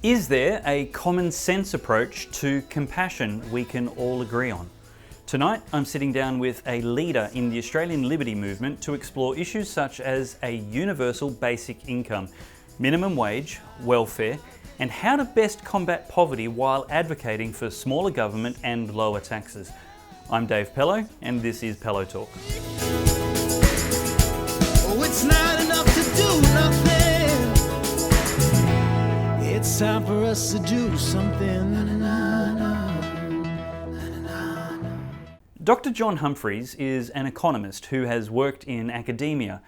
Is there a common sense approach to compassion we can all agree on? Tonight, I'm sitting down with a leader in the Australian Liberty movement to explore issues such as a universal basic income, minimum wage, welfare, and how to best combat poverty while advocating for smaller government and lower taxes. I'm Dave Pellowe, and this is Pellowe Talk. Oh, it's not enough to do nothing. It's time for us to do something. Dr. John Humphreys is an economist who has worked in academia,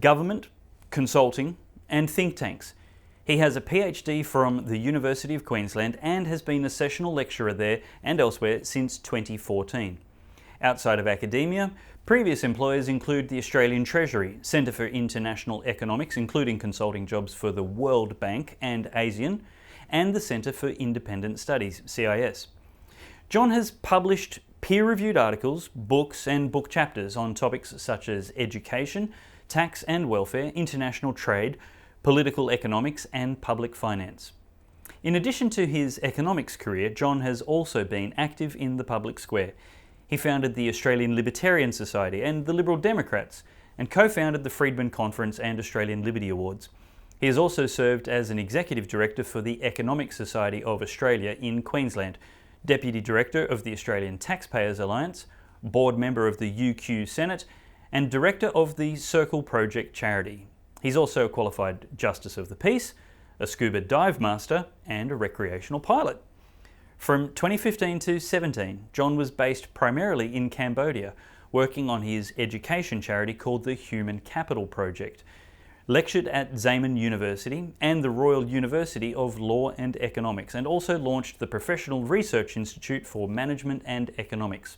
government, consulting, and think tanks. He has a PhD from the University of Queensland and has been a sessional lecturer there and elsewhere since 2014. Outside of academia, previous employers include the Australian Treasury, Centre for International Economics, including consulting jobs for the World Bank and ASEAN, and the Centre for Independent Studies, CIS. John has published peer-reviewed articles, books and book chapters on topics such as education, tax and welfare, international trade, political economics and public finance. In addition to his economics career, John has also been active in the public square. He founded the Australian Libertarian Society and the Liberal Democrats, and co-founded the Friedman Conference and Australian Liberty Awards. He has also served as an Executive Director for the Economic Society of Australia in Queensland, Deputy Director of the Australian Taxpayers Alliance, Board Member of the UQ Senate, and Director of the Circle Project charity. He's also a qualified Justice of the Peace, a scuba dive master, and a recreational pilot. From 2015 to 17, John was based primarily in Cambodia, working on his education charity called the Human Capital Project, lectured at Zeeman University and the Royal University of Law and Economics, and also launched the Professional Research Institute for Management and Economics.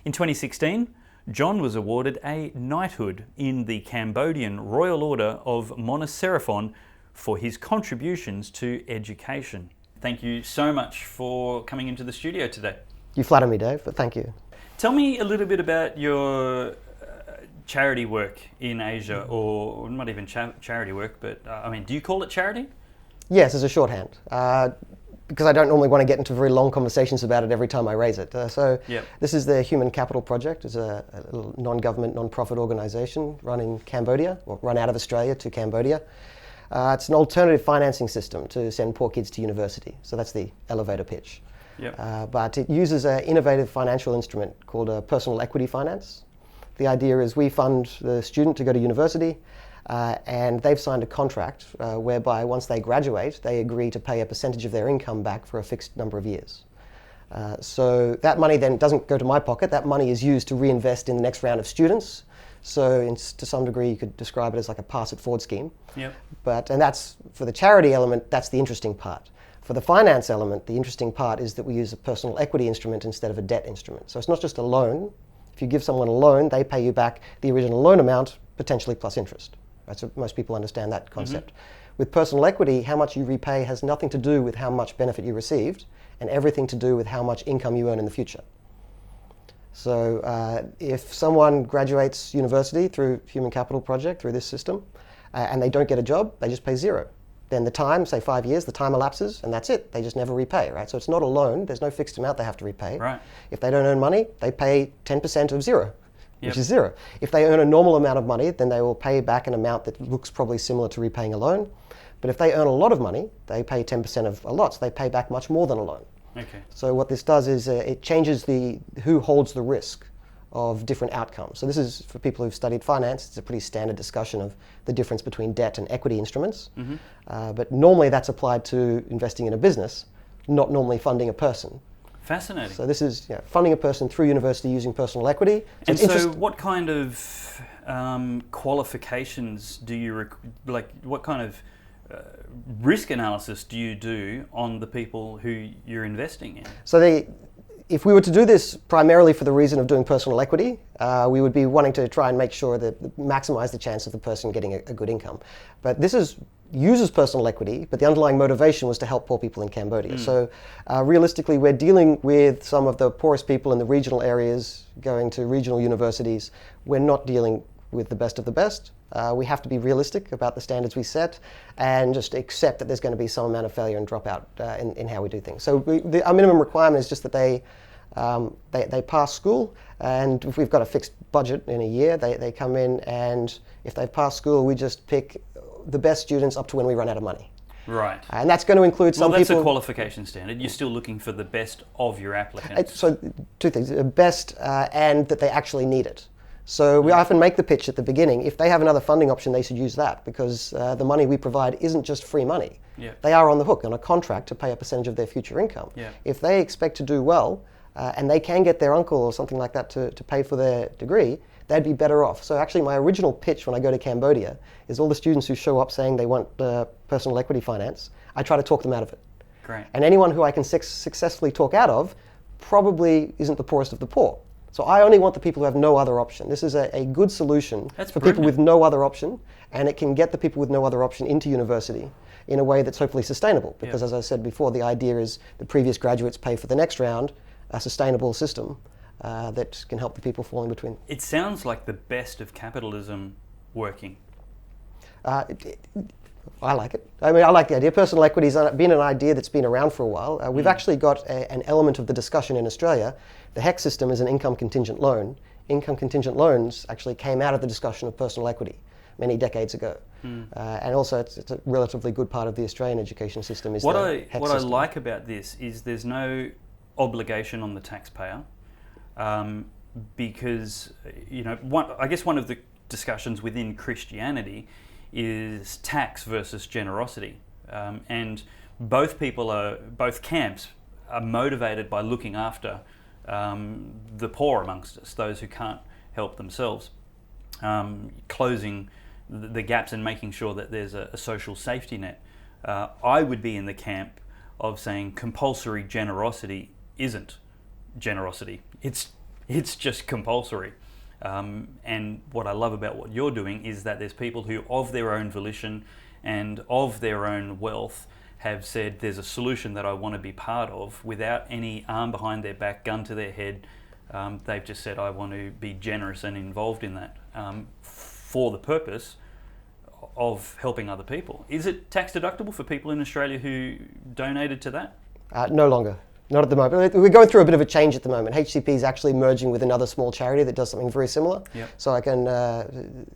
In 2016, John was awarded a knighthood in the Cambodian Royal Order of Monasterifon for his contributions to education. Thank you so much for coming into the studio today. You flatter me, Dave, but thank you. Tell me a little bit about your charity work in Asia, or not even charity work, but do you call it charity? Yes, as a shorthand, because I don't normally want to get into very long conversations about it every time I raise it. This is the Human Capital Project. It's a little non-government, non-profit organisation run in Cambodia, or run out of Australia to Cambodia. It's an alternative financing system to send poor kids to university. So that's the elevator pitch. Yep. But it uses an innovative financial instrument called personal equity finance. The idea is we fund the student to go to university, and they've signed a contract whereby once they graduate, they agree to pay a percentage of their income back for a fixed number of years. So that money then doesn't go to my pocket. That money is used to reinvest in the next round of students. So to some degree, you could describe it as like a pass-it-forward scheme. Yep. And that's, for the charity element, that's the interesting part. For the finance element, the interesting part is that we use a personal equity instrument instead of a debt instrument. So it's not just a loan. If you give someone a loan, they pay you back the original loan amount, potentially plus interest. Right? So most people understand that concept. Mm-hmm. With personal equity, how much you repay has nothing to do with how much benefit you received, and everything to do with how much income you earn in the future. So if someone graduates university through Human Capital Project, through this system, and they don't get a job, they just pay zero. Then the time, say 5 years, the time elapses, and that's it. They just never repay, right? So it's not a loan. There's no fixed amount they have to repay. Right. If they don't earn money, they pay 10% of zero, which is zero. If they earn a normal amount of money, then they will pay back an amount that looks probably similar to repaying a loan. But if they earn a lot of money, they pay 10% of a lot, so they pay back much more than a loan. Okay. So what this does is it changes who holds the risk of different outcomes. So this is, for people who've studied finance, it's a pretty standard discussion of the difference between debt and equity instruments. Mm-hmm. But normally that's applied to investing in a business, not normally funding a person. Fascinating. So this is funding a person through university using personal equity. So what kind of qualifications do you, what kind of risk analysis do you do on the people who you're investing in? So if we were to do this primarily for the reason of doing personal equity, we would be wanting to try and make sure that maximize the chance of the person getting a good income. But this uses personal equity, but the underlying motivation was to help poor people in Cambodia. So realistically, we're dealing with some of the poorest people in the regional areas, going to regional universities. We're not dealing with the best of the best. We have to be realistic about the standards we set and just accept that there's going to be some amount of failure and dropout in how we do things. So our minimum requirement is just that they pass school, and if we've got a fixed budget in a year, they come in, and if they've passed school, we just pick the best students up to when we run out of money. Right. And that's going to include some people... Well, that's a qualification standard. You're still looking for the best of your applicants. So two things, best and that they actually need it. So we often make the pitch at the beginning, if they have another funding option, they should use that, because the money we provide isn't just free money. Yeah. They are on the hook on a contract to pay a percentage of their future income. Yeah. If they expect to do well, and they can get their uncle or something like that to pay for their degree, they'd be better off. So actually my original pitch when I go to Cambodia is all the students who show up saying they want personal equity finance, I try to talk them out of it. Great. And anyone who I can successfully talk out of probably isn't the poorest of the poor. So I only want the people who have no other option. This is a good solution for people with no other option, and it can get the people with no other option into university in a way that's hopefully sustainable. Because as I said before, the idea is the previous graduates pay for the next round, a sustainable system that can help the people fall in between. It sounds like the best of capitalism working. I like it. I mean, I like the idea. Personal equity has been an idea that's been around for a while. We've actually got an element of the discussion in Australia. The HEC system is an income contingent loan. Income contingent loans actually came out of the discussion of personal equity many decades ago. And also it's a relatively good part of the Australian education system. What I like about this is there's no obligation on the taxpayer, because I guess one of the discussions within Christianity is tax versus generosity, and both camps are motivated by looking after the poor amongst us, those who can't help themselves, closing the gaps and making sure that there's a social safety net. I would be in the camp of saying compulsory generosity isn't generosity. It's just compulsory. And what I love about what you're doing is that there's people who, of their own volition and of their own wealth, have said there's a solution that I want to be part of without any arm behind their back, gun to their head. They've just said, I want to be generous and involved in that for the purpose of helping other people. Is it tax deductible for people in Australia who donated to that? No longer. Not at the moment. We're going through a bit of a change at the moment. HCP is actually merging with another small charity that does something very similar. Yep. So I can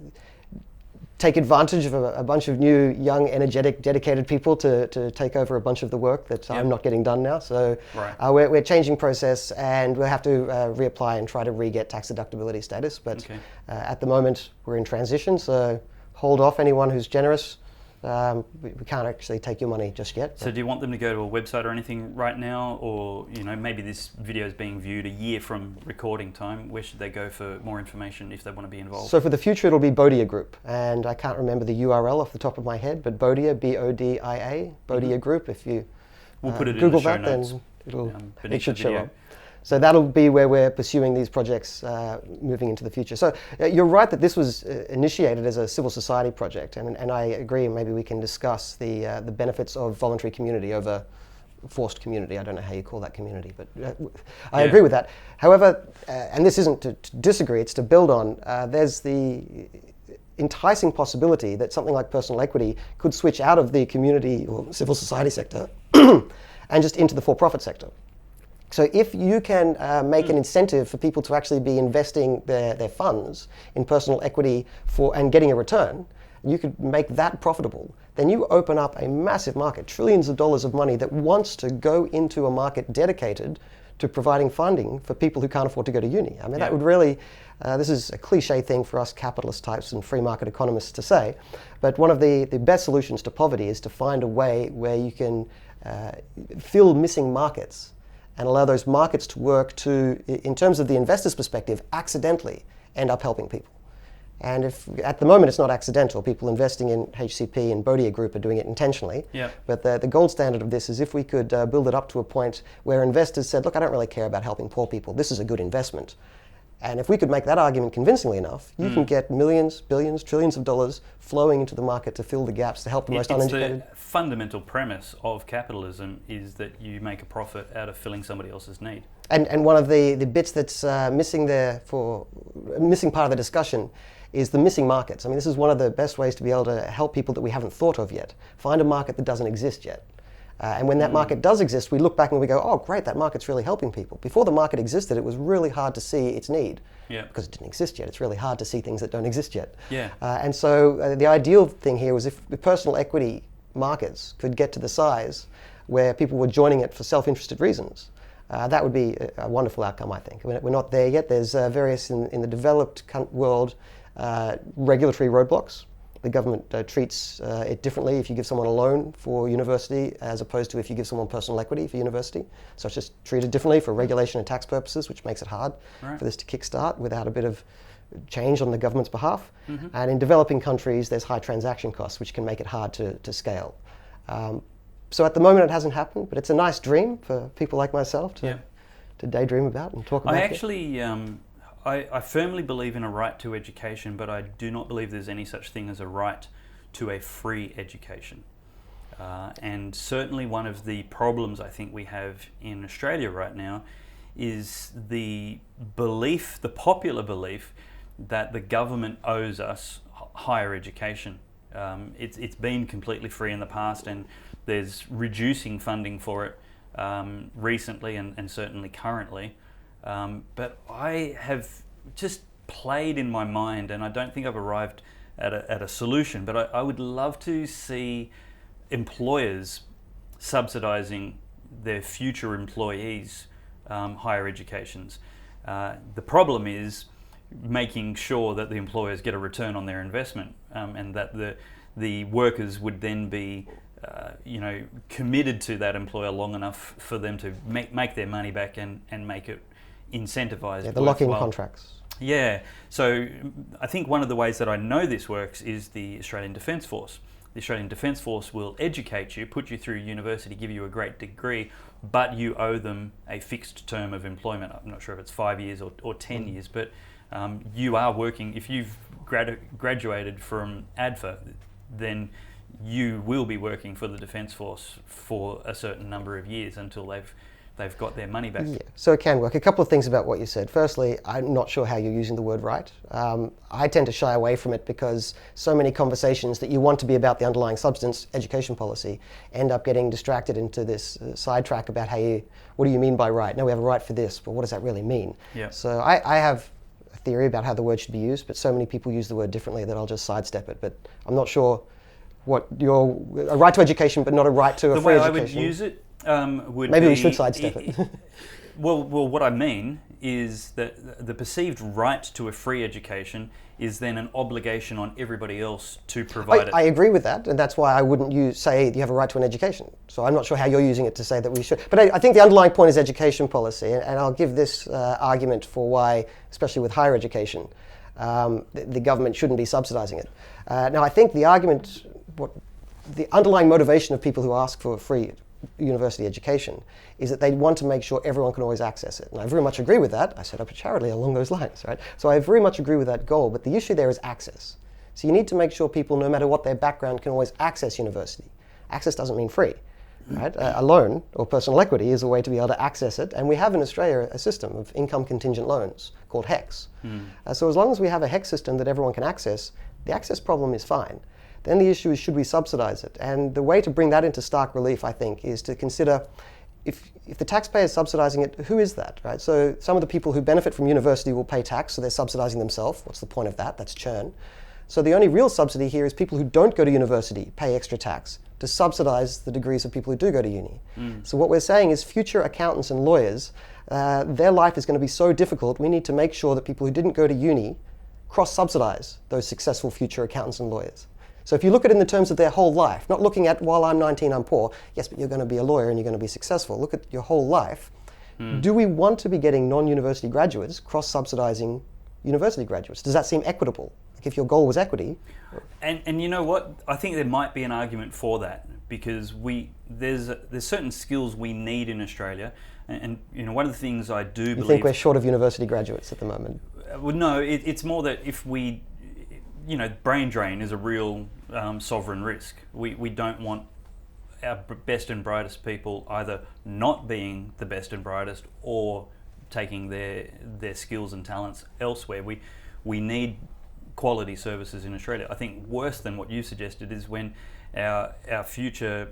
take advantage of a bunch of new, young, energetic, dedicated people to take over a bunch of the work that I'm not getting done now. So we're changing process, and we'll have to reapply and try to re-get tax deductibility status. But at the moment, we're in transition, so hold off anyone who's generous. We can't actually take your money just yet. So do you want them to go to a website or anything right now, or maybe this video is being viewed a year from recording time? Where should they go for more information if they want to be involved? So for the future, it'll be Bodia Group, and I can't remember the URL off the top of my head, but Bodia, B-O-D-I-A, Bodia Group. If you we'll put it Google in the show that, notes, then it should show up. So that'll be where we're pursuing these projects moving into the future. So you're right that this was initiated as a civil society project, and I agree, and maybe we can discuss the benefits of voluntary community over forced community. I don't know how you call that community, but I agree with that. However, and this isn't to disagree, it's to build on, there's the enticing possibility that something like personal equity could switch out of the community or civil society sector and just into the for-profit sector. So if you can make an incentive for people to actually be investing their funds in personal equity and getting a return, you could make that profitable, then you open up a massive market, trillions of dollars of money that wants to go into a market dedicated to providing funding for people who can't afford to go to uni. I mean, that would really, this is a cliche thing for us capitalist types and free market economists to say, but one of the best solutions to poverty is to find a way where you can fill missing markets and allow those markets to work to, in terms of the investor's perspective, accidentally end up helping people. And if at the moment it's not accidental, people investing in HCP and Bodia Group are doing it intentionally. But the gold standard of this is if we could build it up to a point where investors said, look, I don't really care about helping poor people. This is a good investment. And if we could make that argument convincingly enough, you can get millions, billions, trillions of dollars flowing into the market to fill the gaps, to help the most uneducated. The fundamental premise of capitalism is that you make a profit out of filling somebody else's need. And one of the bits that's missing there, missing part of the discussion, is the missing markets. I mean, this is one of the best ways to be able to help people that we haven't thought of yet. Find a market that doesn't exist yet. And when that market does exist, we look back and we go, oh, great, that market's really helping people. Before the market existed, it was really hard to see its need. Yeah. Because it didn't exist yet. It's really hard to see things that don't exist yet. Yeah. And so the ideal thing here was if the personal equity markets could get to the size where people were joining it for self-interested reasons, that would be a wonderful outcome, I think. We're not there yet. There's various, in the developed world, regulatory roadblocks. The government treats it differently if you give someone a loan for university as opposed to if you give someone personal equity for university. So it's just treated differently for regulation and tax purposes, which makes it hard for this to kickstart without a bit of change on the government's behalf. And in developing countries, there's high transaction costs, which can make it hard to scale. So at the moment, it hasn't happened, but it's a nice dream for people like myself to daydream about and talk about. I firmly believe in a right to education, but I do not believe there's any such thing as a right to a free education. And certainly one of the problems I think we have in Australia right now is the belief, the popular belief, that the government owes us higher education. It's been completely free in the past, and there's reducing funding for it recently and certainly currently. But I have just played in my mind, and I don't think I've arrived at a solution, but I would love to see employers subsidising their future employees' higher educations. The problem is making sure that the employers get a return on their investment, and that the workers would then be committed to that employer long enough for them to make their money back and make it incentivized. Yeah, the lock-in contracts. Yeah, so I think one of the ways that I know this works is the Australian Defence Force. The Australian Defence Force will educate you, put you through university, give you a great degree, but you owe them a fixed term of employment. I'm not sure if it's 5 years or 10 years, but you are working. If you've graduated from ADFA, then you will be working for the Defence Force for a certain number of years until they've got their money back. Yeah, so it can work. A couple of things about what you said. Firstly, I'm not sure how you're using the word right. I tend to shy away from it because so many conversations that you want to be about the underlying substance, education policy, end up getting distracted into this sidetrack about what do you mean by right? No, we have a right for this, but what does that really mean? Yeah. So I have a theory about how the word should be used, but so many people use the word differently that I'll just sidestep it. But I'm not sure what a right to education, but not a right to a free education. The way I would use it would maybe be, we should sidestep it. Well, what I mean is that the perceived right to a free education is then an obligation on everybody else to provide it. I agree with that, and that's why I wouldn't say you have a right to an education. So I'm not sure how you're using it to say that we should. But I think the underlying point is education policy, and I'll give this argument for why, especially with higher education, the government shouldn't be subsidising it. Now, I think the argument, the underlying motivation of people who ask for a free university education is that they want to make sure everyone can always access it. And I very much agree with that. I set up a charity along those lines, right? So I very much agree with that goal, but the issue there is access. So you need to make sure people, no matter what their background, can always access university. Access doesn't mean free, right? A loan or personal equity is a way to be able to access it, and we have in Australia a system of income contingent loans called HECS. So as long as we have a HECS system that everyone can access, the access problem is fine. Then the issue is, should we subsidise it? And the way to bring that into stark relief, I think, is to consider if the taxpayer is subsidising it, who is that, right? So some of the people who benefit from university will pay tax, so they're subsidising themselves. What's the point of that? That's churn. So the only real subsidy here is people who don't go to university pay extra tax to subsidise the degrees of people who do go to uni. So what we're saying is future accountants and lawyers, their life is going to be so difficult, we need to make sure that people who didn't go to uni cross-subsidise those successful future accountants and lawyers. So if you look at it in the terms of their whole life, not looking at, while I'm 19, I'm poor, yes, but you're going to be a lawyer and you're going to be successful. Look at your whole life. Do we want to be getting non-university graduates cross-subsidising university graduates? Does that seem equitable? Like if your goal was equity? And you know what? I think there might be an argument for that, because there's certain skills we need in Australia, and one of the things I do believe. You think we're short of university graduates at the moment? Well, no, it's more that if we, brain drain is a real sovereign risk. We don't want our best and brightest people either not being the best and brightest or taking their skills and talents elsewhere. We need quality services in Australia. I think worse than what you suggested is when our future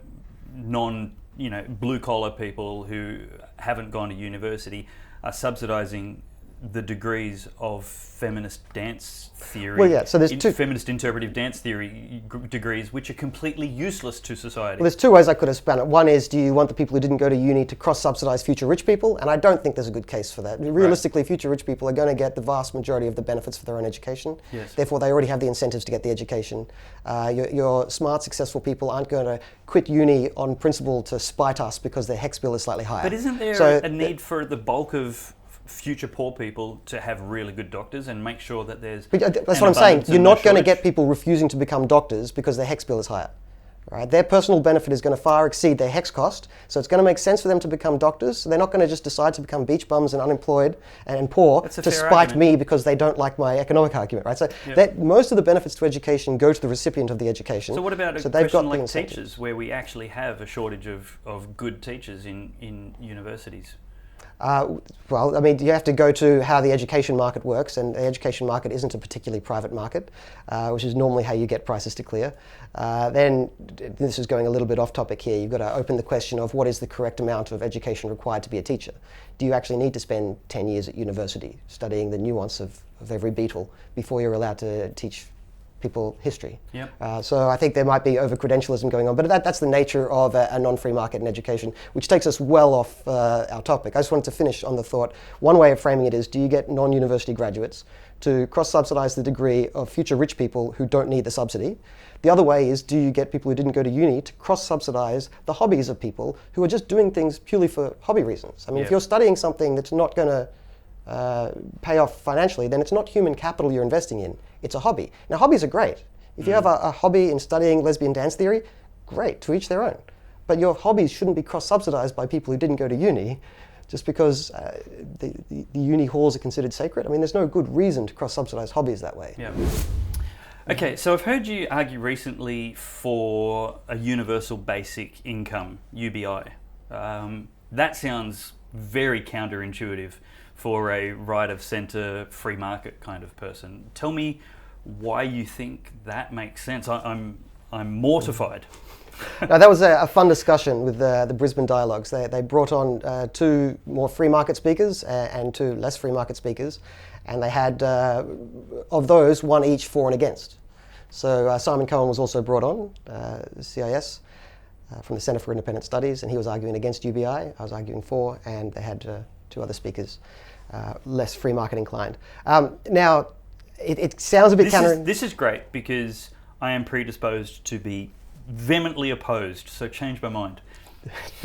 blue collar people who haven't gone to university are subsidising the degrees of feminist dance theory. Well, yeah, so there's two feminist interpretive dance theory degrees, which are completely useless to society. Well, there's two ways I could have spun it. One is, do you want the people who didn't go to uni to cross-subsidise future rich people? And I don't think there's a good case for that. Realistically, future rich people are going to get the vast majority of the benefits for their own education. Yes. Therefore, they already have the incentives to get the education. Your smart, successful people aren't going to quit uni on principle to spite us because their HECS bill is slightly higher. But isn't there a need for the bulk of future poor people to have really good doctors and make sure that there's... But that's what I'm saying. You're not going to get people refusing to become doctors because their HECS bill is higher. Right? Their personal benefit is going to far exceed their HECS cost, so it's going to make sense for them to become doctors. So they're not going to just decide to become beach bums and unemployed and poor to spite me because they don't like my economic argument. Right? So most of the benefits to education go to the recipient of the education. So what about a question like teachers, where we actually have a shortage of good teachers in universities? Well, I mean, you have to go to how the education market works, and the education market isn't a particularly private market, which is normally how you get prices to clear. Then, this is going a little bit off topic here, you've got to open the question of what is the correct amount of education required to be a teacher. Do you actually need to spend 10 years at university studying the nuance of every beetle before you're allowed to teach people history? Yep. So I think there might be over-credentialism going on, but that's the nature of a non-free market in education, which takes us well off our topic. I just wanted to finish on the thought. One way of framing it is, do you get non-university graduates to cross-subsidise the degree of future rich people who don't need the subsidy? The other way is, do you get people who didn't go to uni to cross-subsidise the hobbies of people who are just doing things purely for hobby reasons? I mean, if you're studying something that's not going to pay off financially, then it's not human capital you're investing in, it's a hobby. Now, hobbies are great. If you have a hobby in studying lesbian dance theory, great, to each their own. But your hobbies shouldn't be cross-subsidized by people who didn't go to uni just because the uni halls are considered sacred. I mean, there's no good reason to cross-subsidize hobbies that way. Yeah. Okay, so I've heard you argue recently for a universal basic income, UBI. That sounds very counterintuitive for a right-of-centre free market kind of person. Tell me why you think that makes sense. I'm mortified. Now, that was a fun discussion with the Brisbane Dialogues. They brought on two more free market speakers and two less free market speakers, and they had, of those, one each for and against. So Simon Cohen was also brought on, CIS, from the Centre for Independent Studies, and he was arguing against UBI. I was arguing for, and they had two other speakers, less free market inclined. Now, it sounds a bit This is great because I am predisposed to be vehemently opposed, so change my mind.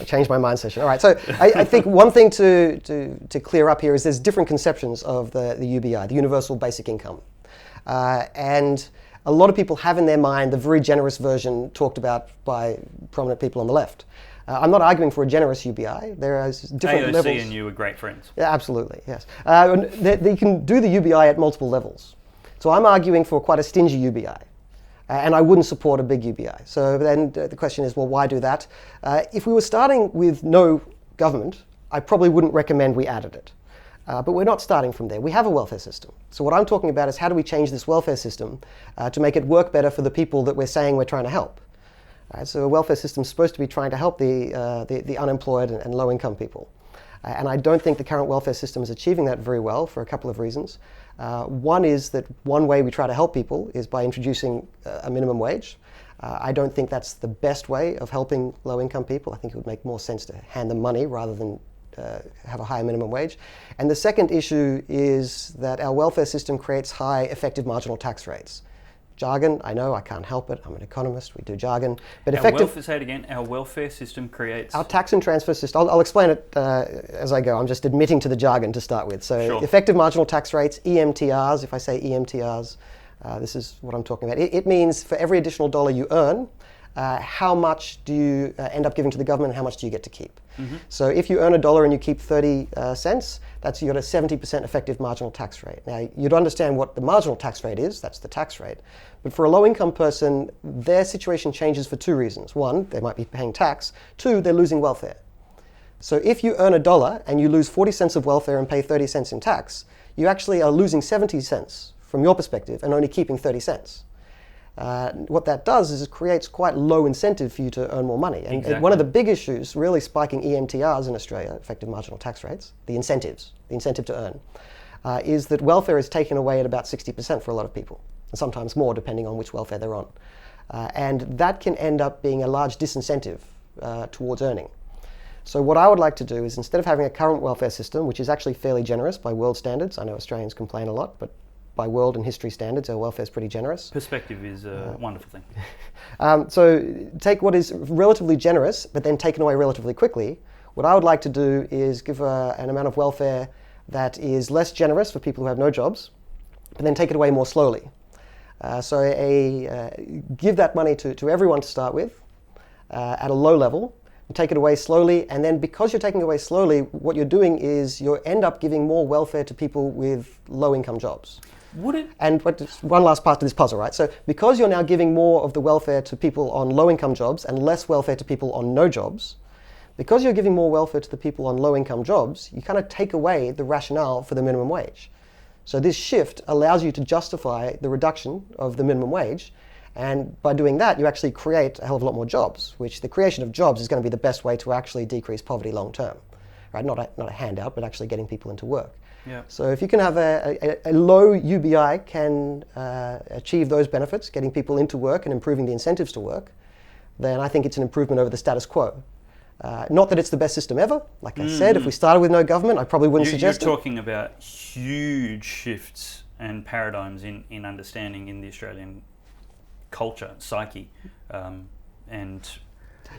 Change my mind session. All right, so I think one thing to clear up here is there's different conceptions of the UBI, the Universal Basic Income. And a lot of people have in their mind the very generous version talked about by prominent people on the left. I'm not arguing for a generous UBI. There are different AOC levels. And you are great friends. Yeah, absolutely, yes. You can do the UBI at multiple levels. So I'm arguing for quite a stingy UBI. And I wouldn't support a big UBI. So then the question is, well, why do that? If we were starting with no government, I probably wouldn't recommend we added it. But we're not starting from there. We have a welfare system. So what I'm talking about is how do we change this welfare system to make it work better for the people that we're saying we're trying to help. So a welfare system is supposed to be trying to help the unemployed and low-income people. And I don't think the current welfare system is achieving that very well for a couple of reasons. One is that one way we try to help people is by introducing a minimum wage. I don't think that's the best way of helping low-income people. I think it would make more sense to hand them money rather than have a higher minimum wage. And the second issue is that our welfare system creates high effective marginal tax rates. Jargon, I know, I can't help it. I'm an economist, we do jargon. But Say it again, our welfare system creates... Our tax and transfer system, I'll explain it as I go. I'm just admitting to the jargon to start with. So sure. Effective marginal tax rates, EMTRs, if I say EMTRs, this is what I'm talking about. It means for every additional dollar you earn, how much do you end up giving to the government and how much do you get to keep. So if you earn $1 and you keep 30 cents, that's you got a 70% effective marginal tax rate. Now, you'd understand what the marginal tax rate is, that's the tax rate. But for a low-income person, their situation changes for two reasons. One, they might be paying tax. Two, they're losing welfare. So if you earn $1 and you lose 40 cents of welfare and pay 30 cents in tax, you actually are losing 70 cents from your perspective and only keeping 30 cents. What that does is it creates quite low incentive for you to earn more money. And one of the big issues really spiking EMTRs in Australia, effective marginal tax rates, the incentive to earn, is that welfare is taken away at about 60% for a lot of people, and sometimes more depending on which welfare they're on. And that can end up being a large disincentive towards earning. So what I would like to do is, instead of having a current welfare system, which is actually fairly generous by world standards, I know Australians complain a lot, but by world and history standards, our welfare is pretty generous. Perspective is a wonderful thing. So take what is relatively generous, but then taken away relatively quickly. What I would like to do is give an amount of welfare that is less generous for people who have no jobs, but then take it away more slowly. Give that money to everyone to start with at a low level, take it away slowly, and then because you're taking it away slowly, what you're doing is you end up giving more welfare to people with low-income jobs. Would it? And one last part to this puzzle, right? So because you're now giving more of the welfare to people on low-income jobs and less welfare to people on no jobs, because you're giving more welfare to the people on low-income jobs, you kind of take away the rationale for the minimum wage. So this shift allows you to justify the reduction of the minimum wage, and by doing that, you actually create a hell of a lot more jobs, which the creation of jobs is going to be the best way to actually decrease poverty long-term, right? Not a handout, but actually getting people into work. Yeah. So if you can have a low UBI can achieve those benefits, getting people into work and improving the incentives to work, then I think it's an improvement over the status quo. Not that it's the best system ever. Like I said, if we started with no government, I probably wouldn't suggest it. You're talking about huge shifts and paradigms in understanding in the Australian culture, psyche, and...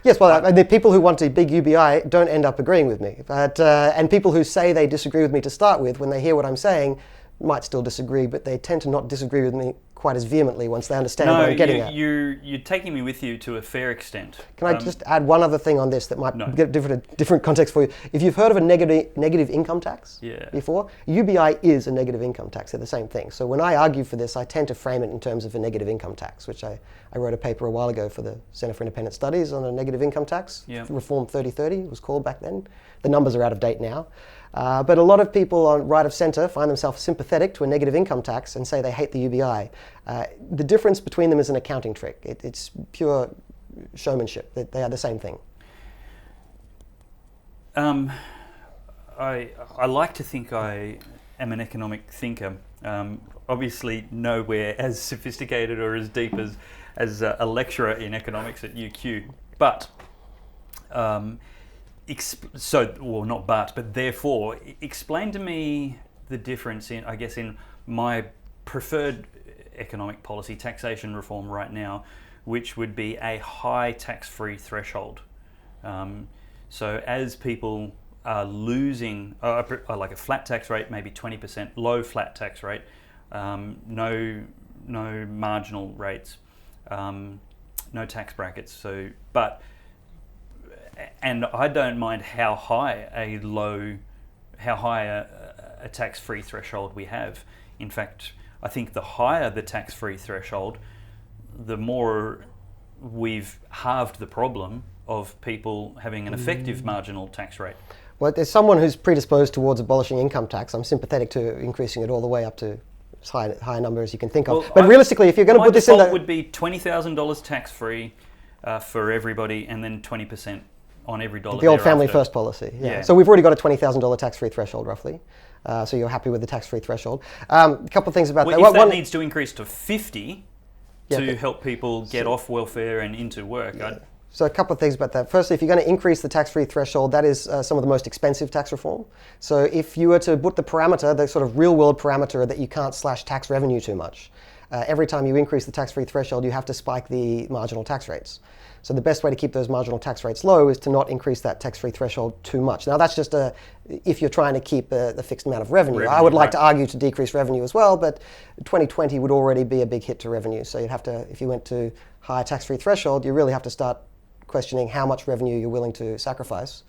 Yes, well, the people who want a big UBI don't end up agreeing with me. But, and people who say they disagree with me to start with, when they hear what I'm saying, might still disagree, but they tend to not disagree with me quite as vehemently once they understand what I'm getting at. You're taking me with you to a fair extent. Can I just add one other thing on this that might get a different context for you? If you've heard of a negative income tax before, UBI is a negative income tax. They're the same thing. So when I argue for this, I tend to frame it in terms of a negative income tax, which I wrote a paper a while ago for the Centre for Independent Studies on a negative income tax. Reform 3030 it was called back then. The numbers are out of date now. But a lot of people on right of centre find themselves sympathetic to a negative income tax and say they hate the UBI. The difference between them is an accounting trick. It's pure showmanship. They are the same thing. I like to think I am an economic thinker. Obviously nowhere as sophisticated or as deep as a lecturer in economics at UQ. But therefore, explain to me the difference in my preferred economic policy, taxation reform right now, which would be a high tax-free threshold. So as people are losing, like a flat tax rate, maybe 20%, low flat tax rate, no marginal rates, no tax brackets. And I don't mind how high a tax-free threshold we have. In fact, I think the higher the tax-free threshold, the more we've halved the problem of people having an effective marginal tax rate. Well, there's someone who's predisposed towards abolishing income tax. I'm sympathetic to increasing it all the way up to as high number as you can think of. But realistically, if you're going to put this in... My default would be $20,000 tax-free for everybody, and then 20% on every dollar. The old family first policy. Yeah. So we've already got a $20,000 tax-free threshold, roughly. So you're happy with the tax-free threshold. A couple of things about that. If that needs to increase to 50 to help people get off welfare and into work. So a couple of things about that. Firstly, if you're going to increase the tax-free threshold, that is some of the most expensive tax reform. So if you were to put the parameter, the sort of real-world parameter that you can't slash tax revenue too much, every time you increase the tax-free threshold, you have to spike the marginal tax rates. So the best way to keep those marginal tax rates low is to not increase that tax-free threshold too much. Now that's just if you're trying to keep the fixed amount of revenue. I would like to argue to decrease revenue as well, but 2020 would already be a big hit to revenue. So you'd have to, if you went to higher tax-free threshold, you really have to start questioning how much revenue you're willing to sacrifice.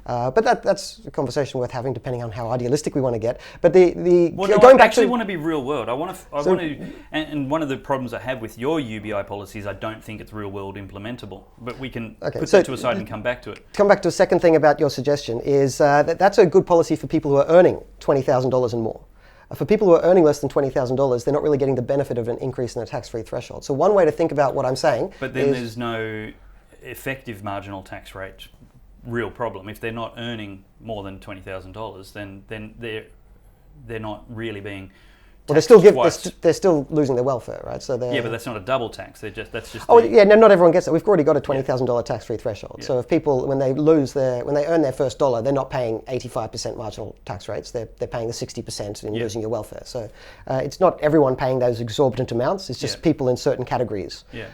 But that's a conversation worth having, depending on how idealistic we want to get. But I actually want to be real world. I want to, and one of the problems I have with your UBI policies, I don't think it's real world implementable. But we can put that to a side and come back to it. Come back to a second thing about your suggestion is that's a good policy for people who are earning $20,000 and more. For people who are earning less than $20,000, they're not really getting the benefit of an increase in the tax-free threshold. So one way to think about what I'm saying But then there's no effective marginal tax rate real problem. If they're not earning more than $20,000, then they're not really being taxed they're still losing their welfare, right? So yeah, but that's not a double tax. That's just not everyone gets it. We've already got a $20,000 tax-free threshold. Yeah. So if people, when they earn their first dollar, they're not paying 85% marginal tax rates. They're paying the 60% and losing your welfare. So it's not everyone paying those exorbitant amounts. It's just people in certain categories. Yeah.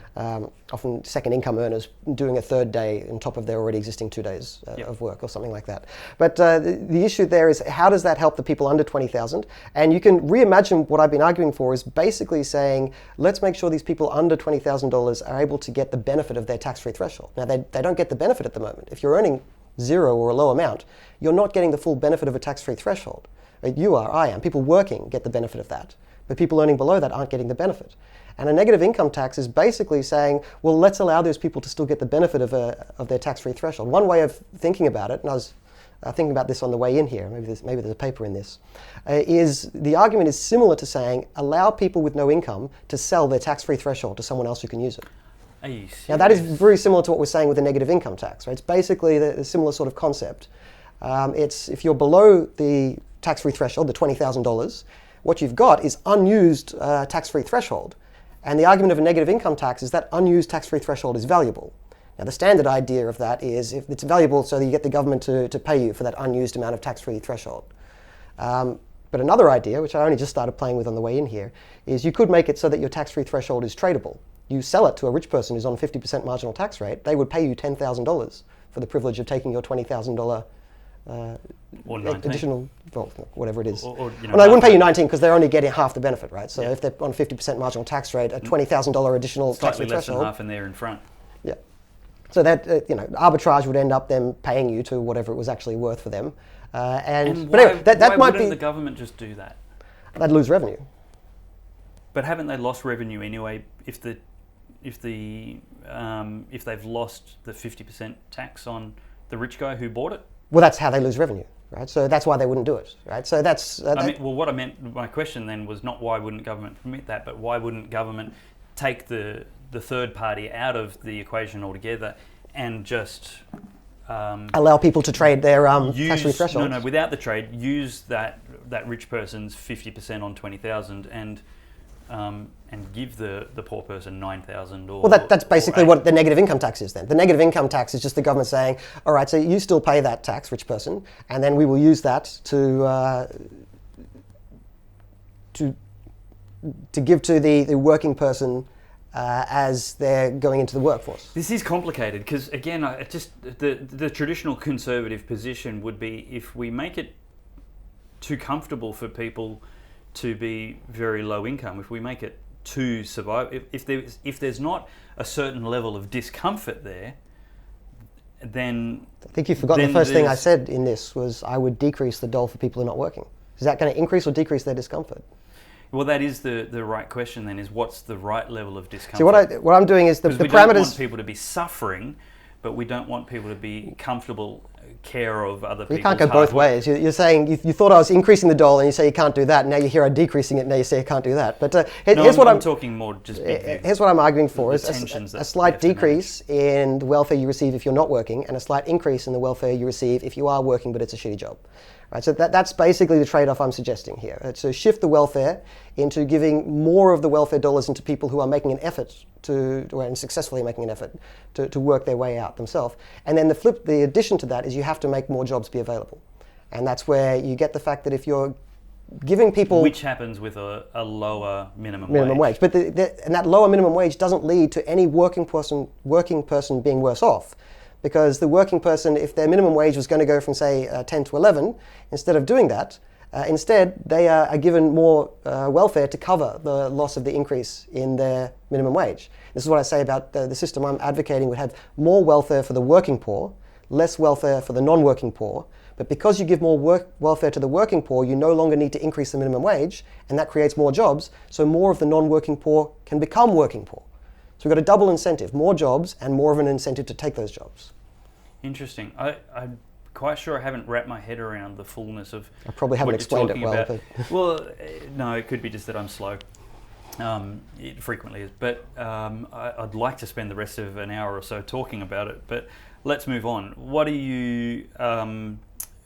Often second income earners doing a third day on top of their already existing 2 days of work or something like that. But the issue there is, how does that help the people under 20,000? And you can reimagine what I've been arguing for is basically saying, let's make sure these people under $20,000 are able to get the benefit of their tax-free threshold. Now, they don't get the benefit at the moment. If you're earning zero or a low amount, you're not getting the full benefit of a tax-free threshold. You are, I am. People working get the benefit of that. But people earning below that aren't getting the benefit. And a negative income tax is basically saying, well, let's allow those people to still get the benefit of their tax-free threshold. One way of thinking about it, and I was thinking about this on the way in here, maybe there's a paper in this, is the argument is similar to saying, allow people with no income to sell their tax-free threshold to someone else who can use it. Are you serious? Now that is very similar to what we're saying with the negative income tax, right? It's basically the similar sort of concept. It's if you're below the tax-free threshold, the $20,000, what you've got is unused tax-free threshold. And the argument of a negative income tax is that unused tax-free threshold is valuable. Now, the standard idea of that is if it's valuable so that you get the government to pay you for that unused amount of tax-free threshold. But another idea, which I only just started playing with on the way in here, is you could make it so that your tax-free threshold is tradable. You sell it to a rich person who's on a 50% marginal tax rate, they would pay you $10,000 for the privilege of taking your $20,000 additional, well, whatever it is. Well, they wouldn't pay you 19 because they're only getting half the benefit, right? So if they're on a 50% marginal tax rate, a $20,000 additional tax-free threshold. Slightly less than half and they're in front. Yeah. So that, arbitrage would end up them paying you to whatever it was actually worth for them. But anyway, that might be... the government just do that? They'd lose revenue. But haven't they lost revenue anyway if they've lost the 50% tax on the rich guy who bought it? Well, that's how they lose revenue, right? So that's why they wouldn't do it, right? So that's... what I meant, my question then was not why wouldn't government permit that, but why wouldn't government take the third party out of the equation altogether and just... allow people to trade their tax-free thresholds? No, without the trade, use that rich person's 50% on 20,000 and give the poor person 9,000 or... Well, that's basically what the negative income tax is then. The negative income tax is just the government saying, all right, so you still pay that tax, rich person, and then we will use that to give to the working person as they're going into the workforce. This is complicated because, again, the traditional conservative position would be if we make it too comfortable for people to be very low income, if we make it too survive, if there's not a certain level of discomfort there, then... I think you forgot the first thing I said in this was I would decrease the dole for people who are not working. Is that going to increase or decrease their discomfort? Well, that is the right question then, is what's the right level of discomfort? See, what I'm doing is the parameters... we don't want people to be suffering, but we don't want people to be comfortable care of other people. You can't go both ways. You're saying you thought I was increasing the dole and you say you can't do that, and now you hear I'm decreasing it and now you say you can't do that. But here's what I'm talking more just big here's what I'm arguing for is a slight decrease in the welfare you receive if you're not working and a slight increase in the welfare you receive if you are working but it's a shitty job. Right, so that's basically the trade-off I'm suggesting here. So shift the welfare into giving more of the welfare dollars into people who are making an effort and successfully making an effort to work their way out themselves. And then the addition to that is you have to make more jobs be available. And that's where you get the fact that if you're giving people... Which happens with a lower minimum wage. But and that lower minimum wage doesn't lead to any working person being worse off. Because the working person, if their minimum wage was going to go from, say, 10 to 11, instead of doing that, instead they are given more welfare to cover the loss of the increase in their minimum wage. This is what I say about the system I'm advocating would have more welfare for the working poor, less welfare for the non-working poor. But because you give more welfare to the working poor, you no longer need to increase the minimum wage, and that creates more jobs, so more of the non-working poor can become working poor. So we've got a double incentive, more jobs and more of an incentive to take those jobs. Interesting. I'm quite sure I haven't wrapped my head around the fullness of I probably haven't explained it well. Well, no, it could be just that I'm slow. It frequently is. But I'd like to spend the rest of an hour or so talking about it. But let's move on. What are you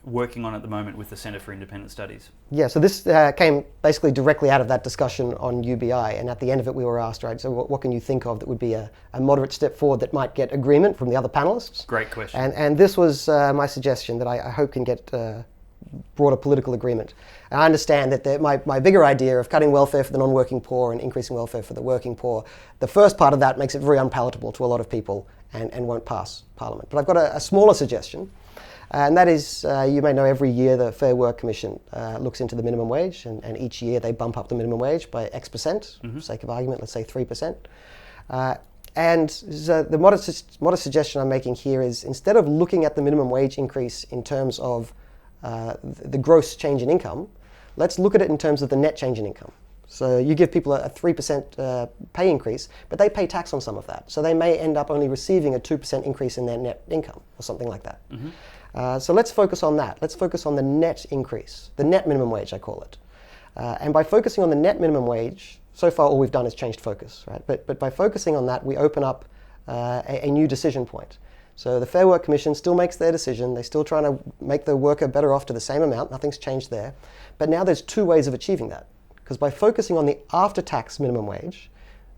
working on at the moment with the Centre for Independent Studies? Yeah, so this came basically directly out of that discussion on UBI, and at the end of it we were asked, right, so what can you think of that would be a moderate step forward that might get agreement from the other panellists? Great question. And this was my suggestion that I hope can get broader political agreement. And I understand that my bigger idea of cutting welfare for the non-working poor and increasing welfare for the working poor, the first part of that makes it very unpalatable to a lot of people and won't pass Parliament. But I've got a smaller suggestion. And that is, you may know every year the Fair Work Commission looks into the minimum wage, and each year they bump up the minimum wage by X percent, for sake of argument, let's say 3%. And so the modest suggestion I'm making here is, instead of looking at the minimum wage increase in terms of the gross change in income, let's look at it in terms of the net change in income. So you give people a 3% pay increase, but they pay tax on some of that. So they may end up only receiving a 2% increase in their net income, or something like that. So let's focus on that. Let's focus on the net increase, the net minimum wage, I call it. And by focusing on the net minimum wage, so far all we've done is changed focus, right? But by focusing on that, we open up a new decision point. So the Fair Work Commission still makes their decision. They're still trying to make the worker better off to the same amount. Nothing's changed there. But now there's two ways of achieving that. Because by focusing on the after-tax minimum wage,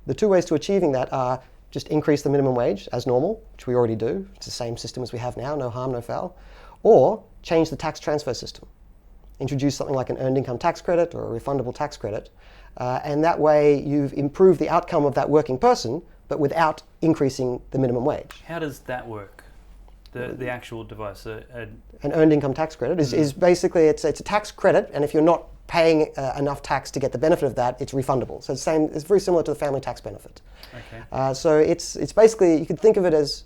the two ways to achieving that are just increase the minimum wage as normal, which we already do. It's the same system as we have now, no harm, no foul. Or change the tax transfer system. Introduce something like an earned income tax credit or a refundable tax credit. And that way you've improved the outcome of that working person, but without increasing the minimum wage. How does that work? The actual device? An earned income tax credit is basically, it's a tax credit, and if you're not paying enough tax to get the benefit of that, it's refundable. So it's very similar to the family tax benefit. Okay. So it's basically, you could think of it as,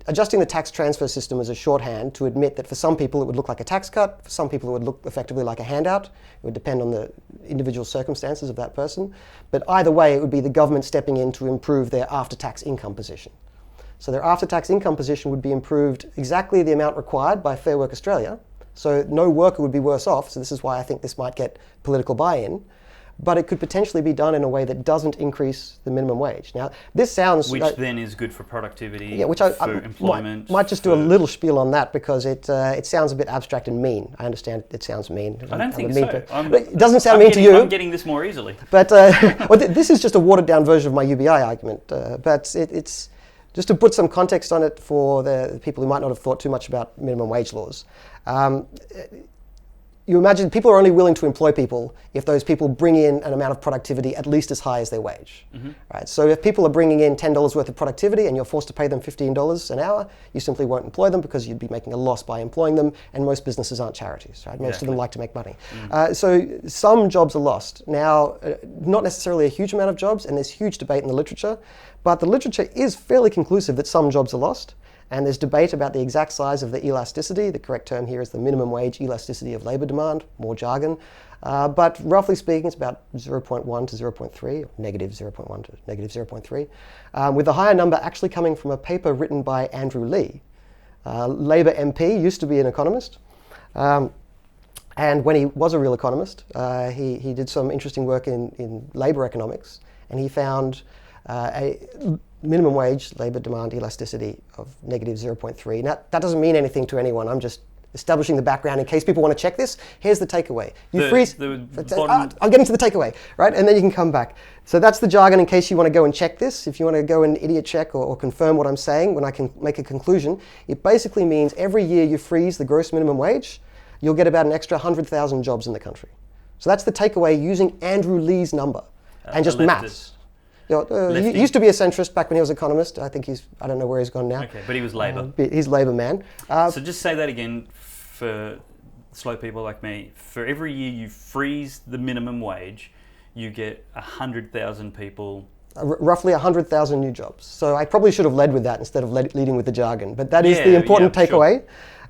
adjusting the tax transfer system as a shorthand to admit that for some people it would look like a tax cut, for some people it would look effectively like a handout. It would depend on the individual circumstances of that person. But either way, it would be the government stepping in to improve their after-tax income position. So their after-tax income position would be improved exactly the amount required by Fair Work Australia. So no worker would be worse off, so this is why I think this might get political buy-in. But it could potentially be done in a way that doesn't increase the minimum wage. Now, this sounds... Which then is good for productivity, for employment. Might just do a little spiel on that, because it sounds a bit abstract and mean. I understand it sounds mean. I don't think so. It doesn't sound mean to you. I'm getting this more easily. But well, this is just a watered-down version of my UBI argument. But it's... Just to put some context on it for the people who might not have thought too much about minimum wage laws. You imagine people are only willing to employ people if those people bring in an amount of productivity at least as high as their wage. Right? So if people are bringing in $10 worth of productivity and you're forced to pay them $15 an hour, you simply won't employ them because you'd be making a loss by employing them, and most businesses aren't charities. Right? Most of them like to make money. So some jobs are lost. Now, not necessarily a huge amount of jobs, and there's huge debate in the literature, but the literature is fairly conclusive that some jobs are lost. And there's debate about the exact size of the elasticity. The correct term here is the minimum wage elasticity of labour demand, more jargon. But roughly speaking, it's about 0.1 to 0.3, or negative 0.1 to negative 0.3, with the higher number actually coming from a paper written by Andrew Leigh. Labour MP, used to be an economist. And when he was a real economist, he did some interesting work in labour economics, and he found a minimum wage labour demand elasticity of negative 0.3. Now, that doesn't mean anything to anyone. I'm just establishing the background in case people want to check this. Here's the takeaway. I'm getting to the takeaway, right? And then you can come back. So that's the jargon in case you want to go and check this. If you want to go and idiot check or confirm what I'm saying when I can make a conclusion, it basically means every year you freeze the gross minimum wage, you'll get about an extra 100,000 jobs in the country. So that's the takeaway using Andrew Lee's number and just maths. He used to be a centrist back when he was economist. I think I don't know where he's gone now. Okay, but he was Labor. He's Labor man. So just say that again for slow people like me. For every year you freeze the minimum wage, you get 100,000 people. Roughly 100,000 new jobs. So I probably should have led with that instead of leading with the jargon. But that is the important takeaway.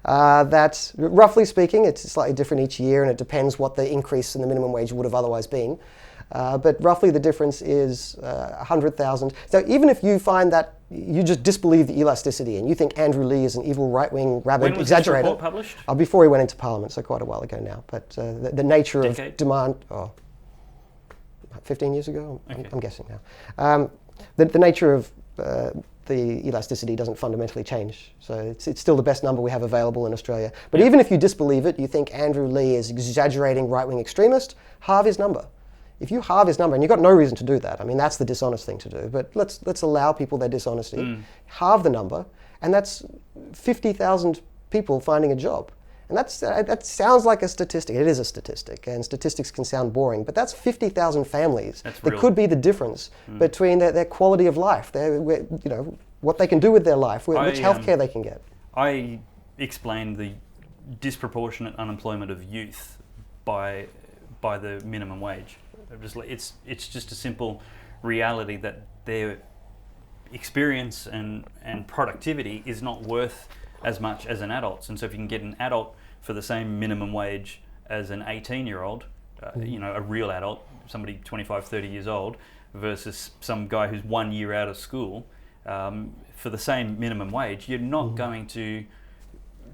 Sure. That, roughly speaking, it's slightly different each year, and it depends what the increase in the minimum wage would have otherwise been. But roughly the difference is 100,000. So even if you find that you just disbelieve the elasticity and you think Andrew Lee is an evil right-wing rabid exaggerator. When was this report published? Before he went into Parliament, so quite a while ago now. But the nature of demand... 15 years ago, I'm guessing now. The nature of the elasticity doesn't fundamentally change. So it's still the best number we have available in Australia. But even if you disbelieve it, you think Andrew Lee is exaggerating right-wing extremist, halve his number. If you halve his number, and you've got no reason to do that, I mean, that's the dishonest thing to do, but let's allow people their dishonesty, halve the number, and that's 50,000 people finding a job. And that sounds like a statistic. It is a statistic, and statistics can sound boring, but that's 50,000 families that could be the difference between their quality of life, what they can do with their life, which healthcare they can get. I explained the disproportionate unemployment of youth by the minimum wage. It's just a simple reality that their experience and productivity is not worth as much as an adult's. And so if you can get an adult for the same minimum wage as an 18-year-old, a real adult, somebody 25, 30 years old, versus some guy who's 1 year out of school, for the same minimum wage, you're not going to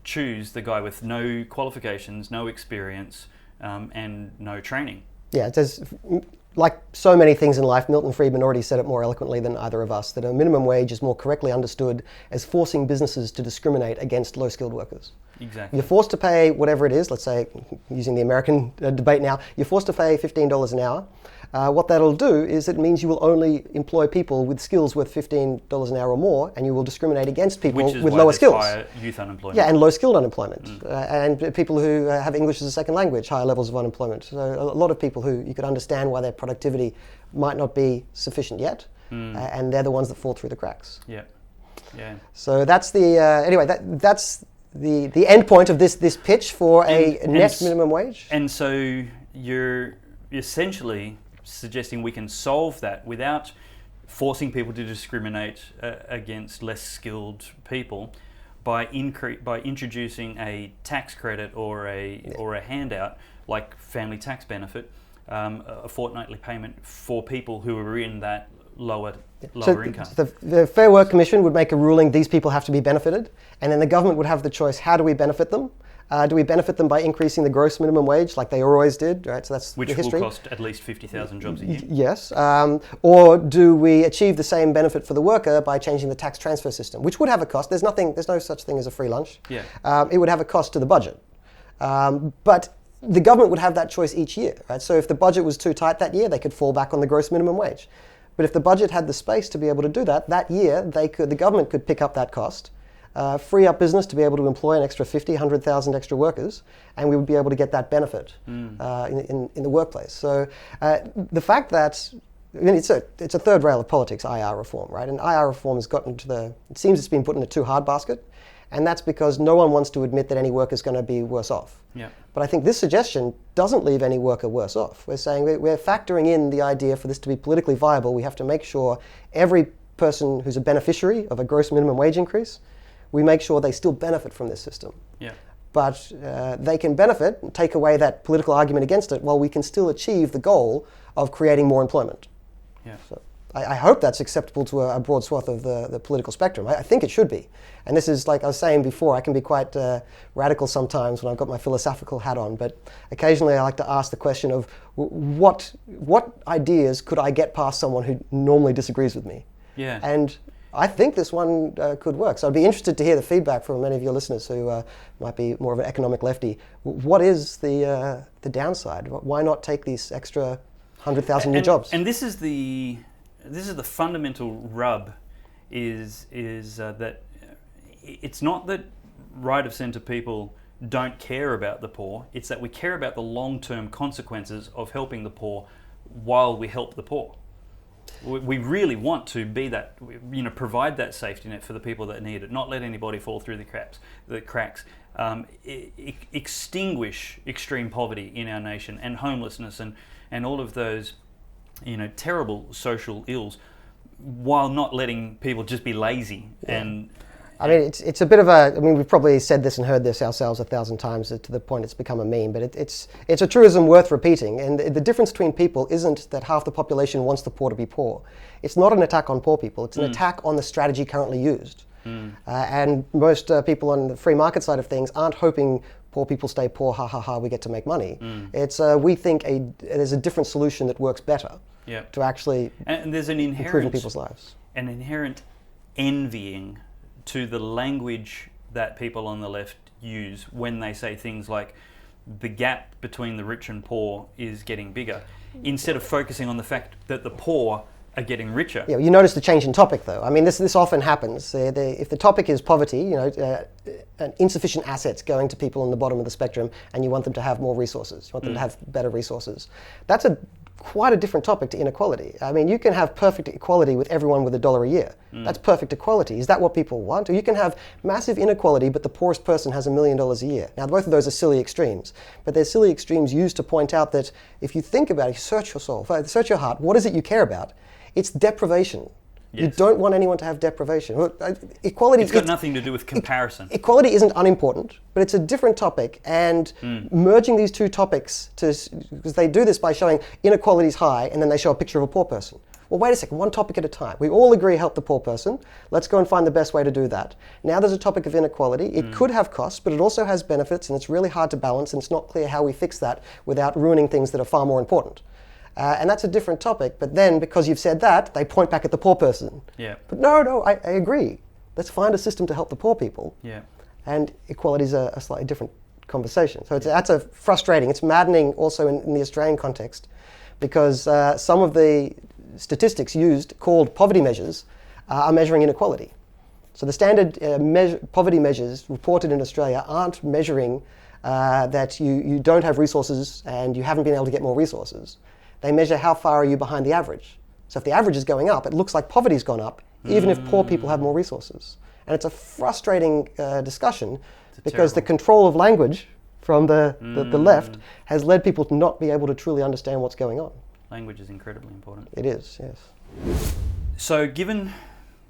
choose the guy with no qualifications, no experience, and no training. Yeah, there's, like so many things in life, Milton Friedman already said it more eloquently than either of us, that a minimum wage is more correctly understood as forcing businesses to discriminate against low-skilled workers. Exactly. You're forced to pay whatever it is, let's say, using the American debate now, you're forced to pay $15 an hour. What that'll do is it means you will only employ people with skills worth $15 an hour or more, and you will discriminate against people with lower skills. Higher youth unemployment. Yeah, and low-skilled unemployment. And people who have English as a second language, higher levels of unemployment. So a lot of people who you could understand why their productivity might not be sufficient yet, and they're the ones that fall through the cracks. Yeah. So that's the that's the end point of this pitch for a net minimum wage. And so you're essentially suggesting we can solve that without forcing people to discriminate against less skilled people by introducing a tax credit or a handout like family tax benefit, a fortnightly payment for people who are in that lower income. The Fair Work Commission would make a ruling, these people have to be benefited, and then the government would have the choice, how do we benefit them? Do we benefit them by increasing the gross minimum wage like they always did, right? So that's the history. Which will cost at least 50,000 jobs a year. Yes. Or do we achieve the same benefit for the worker by changing the tax transfer system, which would have a cost. There's no such thing as a free lunch. Yeah. It would have a cost to the budget. But the government would have that choice each year, right? So if the budget was too tight that year, they could fall back on the gross minimum wage. But if the budget had the space to be able to do that year, the government could pick up that cost, free up business to be able to employ an extra 50, 100,000 extra workers, and we would be able to get that benefit in the workplace. So the fact that, it's a third rail of politics, IR reform, right? And IR reform has gotten to it seems it's been put in a too hard basket, and that's because no one wants to admit that any worker is going to be worse off. Yeah. But I think this suggestion doesn't leave any worker worse off. We're saying we're factoring in the idea for this to be politically viable, we have to make sure every person who's a beneficiary of a gross minimum wage increase, we make sure they still benefit from this system. Yeah. But they can benefit and take away that political argument against it while we can still achieve the goal of creating more employment. Yeah. So I hope that's acceptable to a broad swath of the political spectrum. I think it should be. And this is, like I was saying before, I can be quite radical sometimes when I've got my philosophical hat on, but occasionally I like to ask the question of what ideas could I get past someone who normally disagrees with me? Yeah. And I think this one could work. So I'd be interested to hear the feedback from many of your listeners who might be more of an economic lefty. What is the downside? Why not take these extra 100,000 new jobs? And this is the fundamental rub, is that it's not that right of centre people don't care about the poor. It's that we care about the long-term consequences of helping the poor while we help the poor. We really want to be that, provide that safety net for the people that need it, not let anybody fall through the cracks, extinguish extreme poverty in our nation and homelessness and all of those, terrible social ills, while not letting people just be lazy. Yeah. And I mean, it's a bit of a, we've probably said this and heard this ourselves 1,000 times to the point it's become a meme, but it's a truism worth repeating. And the difference between people isn't that half the population wants the poor to be poor. It's not an attack on poor people, it's an attack on the strategy currently used. And most people on the free market side of things aren't hoping poor people stay poor, ha ha ha, we get to make money. It's, we think there's a different solution that works better to actually and there's improving people's lives. An inherent envying to the language that people on the left use when they say things like the gap between the rich and poor is getting bigger, instead of focusing on the fact that the poor are getting richer. Yeah, you notice the change in topic though. I mean, this often happens. If the topic is poverty, insufficient assets going to people on the bottom of the spectrum, and you want them to have more resources, you want them to have better resources. That's quite a different topic to inequality. I mean, you can have perfect equality with everyone with $1 a year. That's perfect equality. Is that what people want? Or you can have massive inequality, but the poorest person has $1 million a year. Now, both of those are silly extremes, but they're silly extremes used to point out that if you think about it, you search your soul, search your heart, what is it you care about? It's deprivation. Yes. You don't want anyone to have deprivation. Equality. It's got nothing to do with comparison. Equality isn't unimportant, but it's a different topic. And merging these two topics, because they do this by showing inequality is high, and then they show a picture of a poor person. Well, wait a second, one topic at a time. We all agree help the poor person. Let's go and find the best way to do that. Now there's a topic of inequality. It could have costs, but it also has benefits, and it's really hard to balance, and it's not clear how we fix that without ruining things that are far more important. And that's a different topic, but then because you've said that, they point back at the poor person. Yeah. But no, I agree. Let's find a system to help the poor people. Yeah. And equality is a slightly different conversation. So that's a frustrating, it's maddening also in the Australian context, because some of the statistics used, called poverty measures, are measuring inequality. So the standard poverty measures reported in Australia aren't measuring that you don't have resources and you haven't been able to get more resources. They measure how far are you behind the average. So if the average is going up, it looks like poverty's gone up, even if poor people have more resources. And it's a frustrating discussion because the control of language from the left has led people to not be able to truly understand what's going on. Language is incredibly important. It is, yes. So given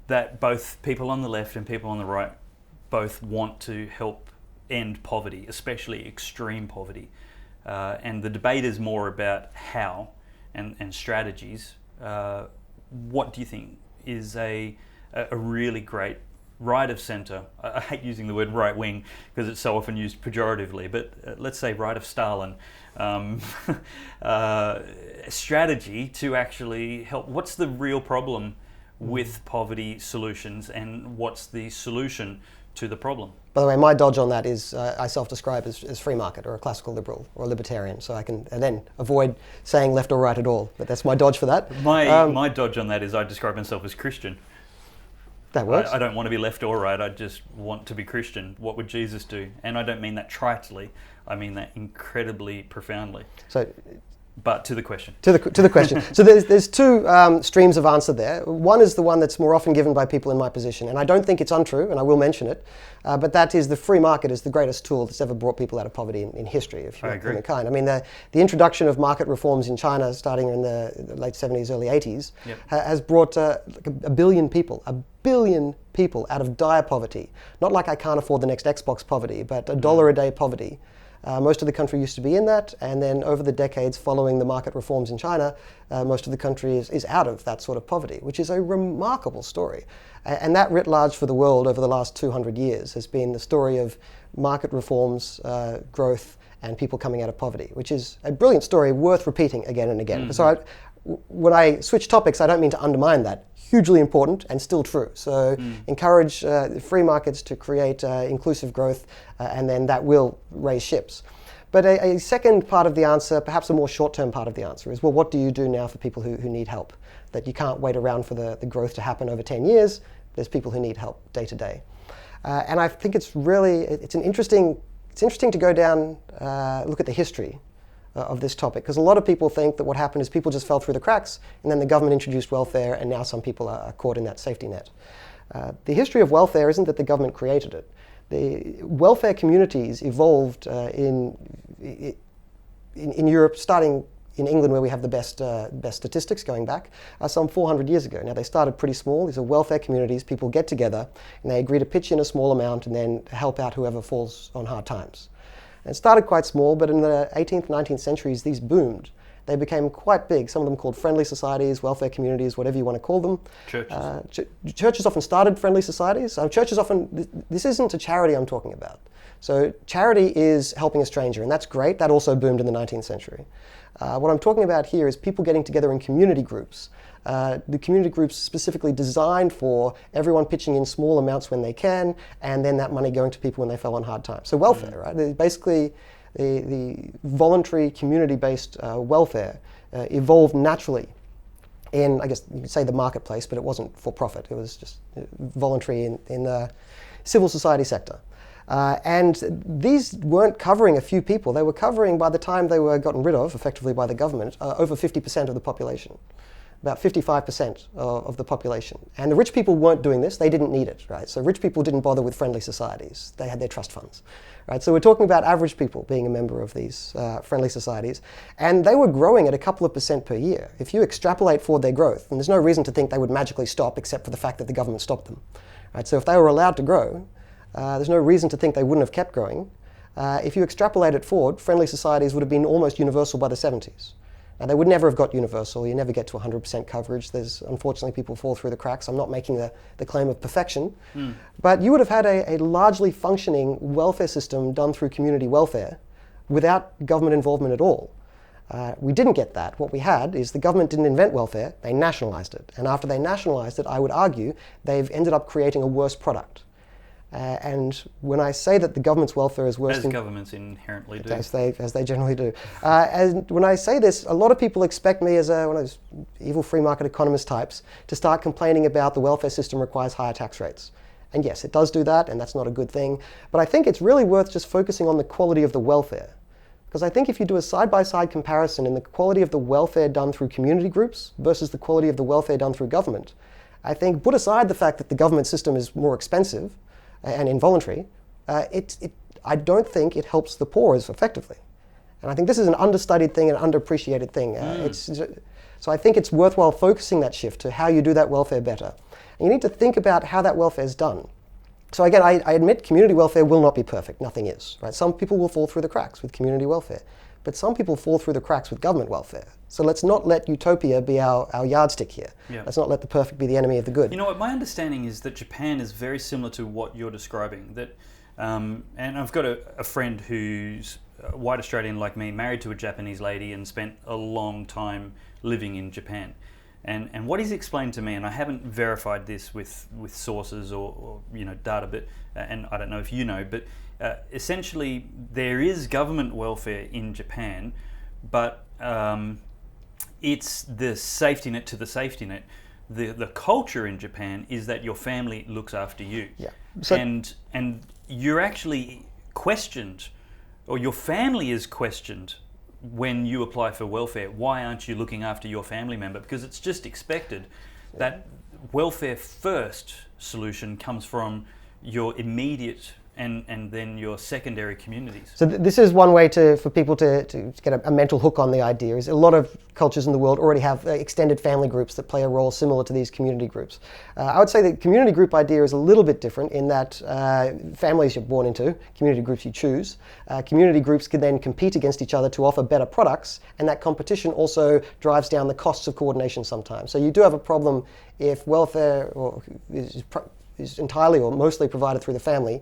that both people on the left and people on the right both want to help end poverty, especially extreme poverty, and the debate is more about how and strategies, what do you think is a really great right of centre, I hate using the word right wing because it's so often used pejoratively, but let's say right of Stalin, strategy to actually help? What's the real problem with poverty solutions, and what's the solution to the problem? By the way, my dodge on that is I self-describe as free market or a classical liberal or a libertarian, so I can then avoid saying left or right at all. But that's my dodge for that. My dodge on that is I describe myself as Christian. That works. I don't want to be left or right. I just want to be Christian. What would Jesus do? And I don't mean that tritely. I mean that incredibly profoundly. But to the question. To the question. So there's two streams of answer there. One is the one that's more often given by people in my position, and I don't think it's untrue, and I will mention it, but that is the free market is the greatest tool that's ever brought people out of poverty in history of humankind. I mean, the introduction of market reforms in China starting in the late 70s, early 80s, has brought like a billion people out of dire poverty. Not like I can't afford the next Xbox poverty, but $1 a day poverty. Most of the country used to be in that, and then over the decades following the market reforms in China, most of the country is out of that sort of poverty, which is a remarkable story. And that writ large for the world over the last 200 years has been the story of market reforms, growth, and people coming out of poverty, which is a brilliant story worth repeating again and again. So when I switch topics, I don't mean to undermine that. Hugely important and still true. So encourage free markets to create inclusive growth, and then that will raise ships. But a second part of the answer, perhaps a more short-term part of the answer, is, well, what do you do now for people who need help? That you can't wait around for the growth to happen over 10 years. There's people who need help day to day. And I think it's an interesting it's interesting to go down, look at the history of this topic, because a lot of people think that what happened is people just fell through the cracks, and then the government introduced welfare, and now some people are caught in that safety net. The history of welfare isn't that the government created it. The welfare communities evolved in Europe, starting in England, where we have the best statistics going back, some 400 years ago. Now, they started pretty small. These are welfare communities. People get together, and they agree to pitch in a small amount and then help out whoever falls on hard times. And it started quite small, but in the 18th, 19th centuries, these boomed. They became quite big, some of them called friendly societies, welfare communities, whatever you want to call them. Churches. Churches often started friendly societies. Churches often, this isn't a charity I'm talking about. So charity is helping a stranger, and that's great. That also boomed in the 19th century. What I'm talking about here is people getting together in community groups. The community groups specifically designed for everyone pitching in small amounts when they can, and then that money going to people when they fell on hard times. So welfare, right? Basically, the voluntary community-based welfare evolved naturally in, I guess you could say, the marketplace, but it wasn't for profit. It was just voluntary in the civil society sector. And these weren't covering a few people. They were covering, by the time they were gotten rid of, effectively by the government, over 50% of the population. About 55% of the population. And the rich people weren't doing this. They didn't need it, right? So rich people didn't bother with friendly societies. They had their trust funds, right? So we're talking about average people being a member of these friendly societies. And they were growing at a couple of percent per year. If you extrapolate forward their growth, and there's no reason to think they would magically stop except for the fact that the government stopped them, right? So if they were allowed to grow, there's no reason to think they wouldn't have kept growing. If you extrapolate it forward, friendly societies would have been almost universal by the 70s. Now, they would never have got universal. You never get to 100% coverage. There's, unfortunately, people fall through the cracks. I'm not making the claim of perfection. But you would have had a largely functioning welfare system done through community welfare without government involvement at all. We didn't get that. What we had is the government didn't invent welfare. They nationalized it. And after they nationalized it, I would argue they've ended up creating a worse product. And when I say that the government's welfare is worse as governments inherently do. As they generally do. And when I say this, a lot of people expect me as one of those evil free market economist types to start complaining about the welfare system requires higher tax rates. And yes, it does do that, and that's not a good thing. But I think it's really worth just focusing on the quality of the welfare. Because I think if you do a side-by-side comparison in the quality of the welfare done through community groups versus the quality of the welfare done through government, I think put aside the fact that the government system is more expensive and involuntary, I don't think it helps the poor as effectively. And I think this is an understudied thing, an underappreciated thing. So I think it's worthwhile focusing that shift to how you do that welfare better. And you need to think about how that welfare is done. So again, I admit community welfare will not be perfect. Nothing is, right? Some people will fall through the cracks with community welfare, but some people fall through the cracks with government welfare. So let's not let utopia be our yardstick here. Yeah. Let's not let the perfect be the enemy of the good. You know what, my understanding is that Japan is very similar to what you're describing. That, and I've got a friend who's white Australian like me, married to a Japanese lady and spent a long time living in Japan. And what he's explained to me, and I haven't verified this with sources or data, but and I don't know if you know, but essentially there is government welfare in Japan, but it's the safety net to the safety net. The culture in Japan is that your family looks after you, so, and you're actually questioned, or your family is questioned when you apply for welfare. Why aren't you looking after your family member? Because it's just expected that welfare first solution comes from your immediate and then your secondary communities. So this is one way for people to get a mental hook on the idea. Is a lot of cultures in the world already have extended family groups that play a role similar to these community groups. I would say the community group idea is a little bit different in that families you're born into, community groups you choose. Community groups can then compete against each other to offer better products, and that competition also drives down the costs of coordination sometimes. So you do have a problem if welfare is entirely or mostly provided through the family.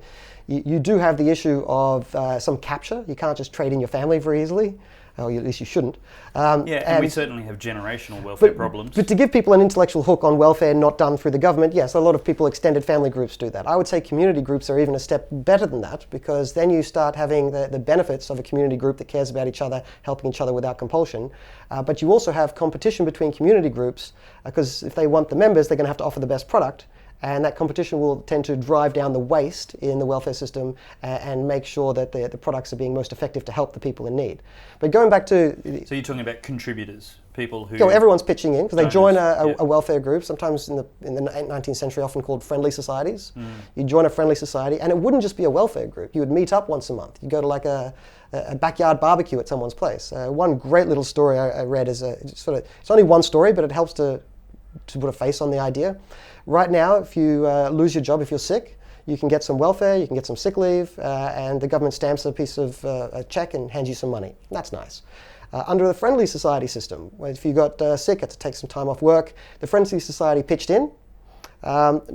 You do have the issue of some capture. You can't just trade in your family very easily, or at least you shouldn't. And we certainly have generational welfare problems. But to give people an intellectual hook on welfare not done through the government, yes, a lot of people, extended family groups do that. I would say community groups are even a step better than that, because then you start having the benefits of a community group that cares about each other, helping each other without compulsion. But you also have competition between community groups, because if they want the members, they're going to have to offer the best product. And that competition will tend to drive down the waste in the welfare system and make sure that the products are being most effective to help the people in need. But going back to... So you're talking about contributors, people who... everyone's pitching in because they join yeah. a welfare group, sometimes in the 19th century often called friendly societies. You join a friendly society and it wouldn't just be a welfare group. You would meet up once a month. You go to like a backyard barbecue at someone's place. One great little story I read is it's only one story, but it helps to put a face on the idea. Right now, if you lose your job, if you're sick, you can get some welfare, you can get some sick leave, and the government stamps a piece of a check and hands you some money. That's nice. Under the Friendly Society system, if you got sick, had to take some time off work, the Friendly Society pitched in.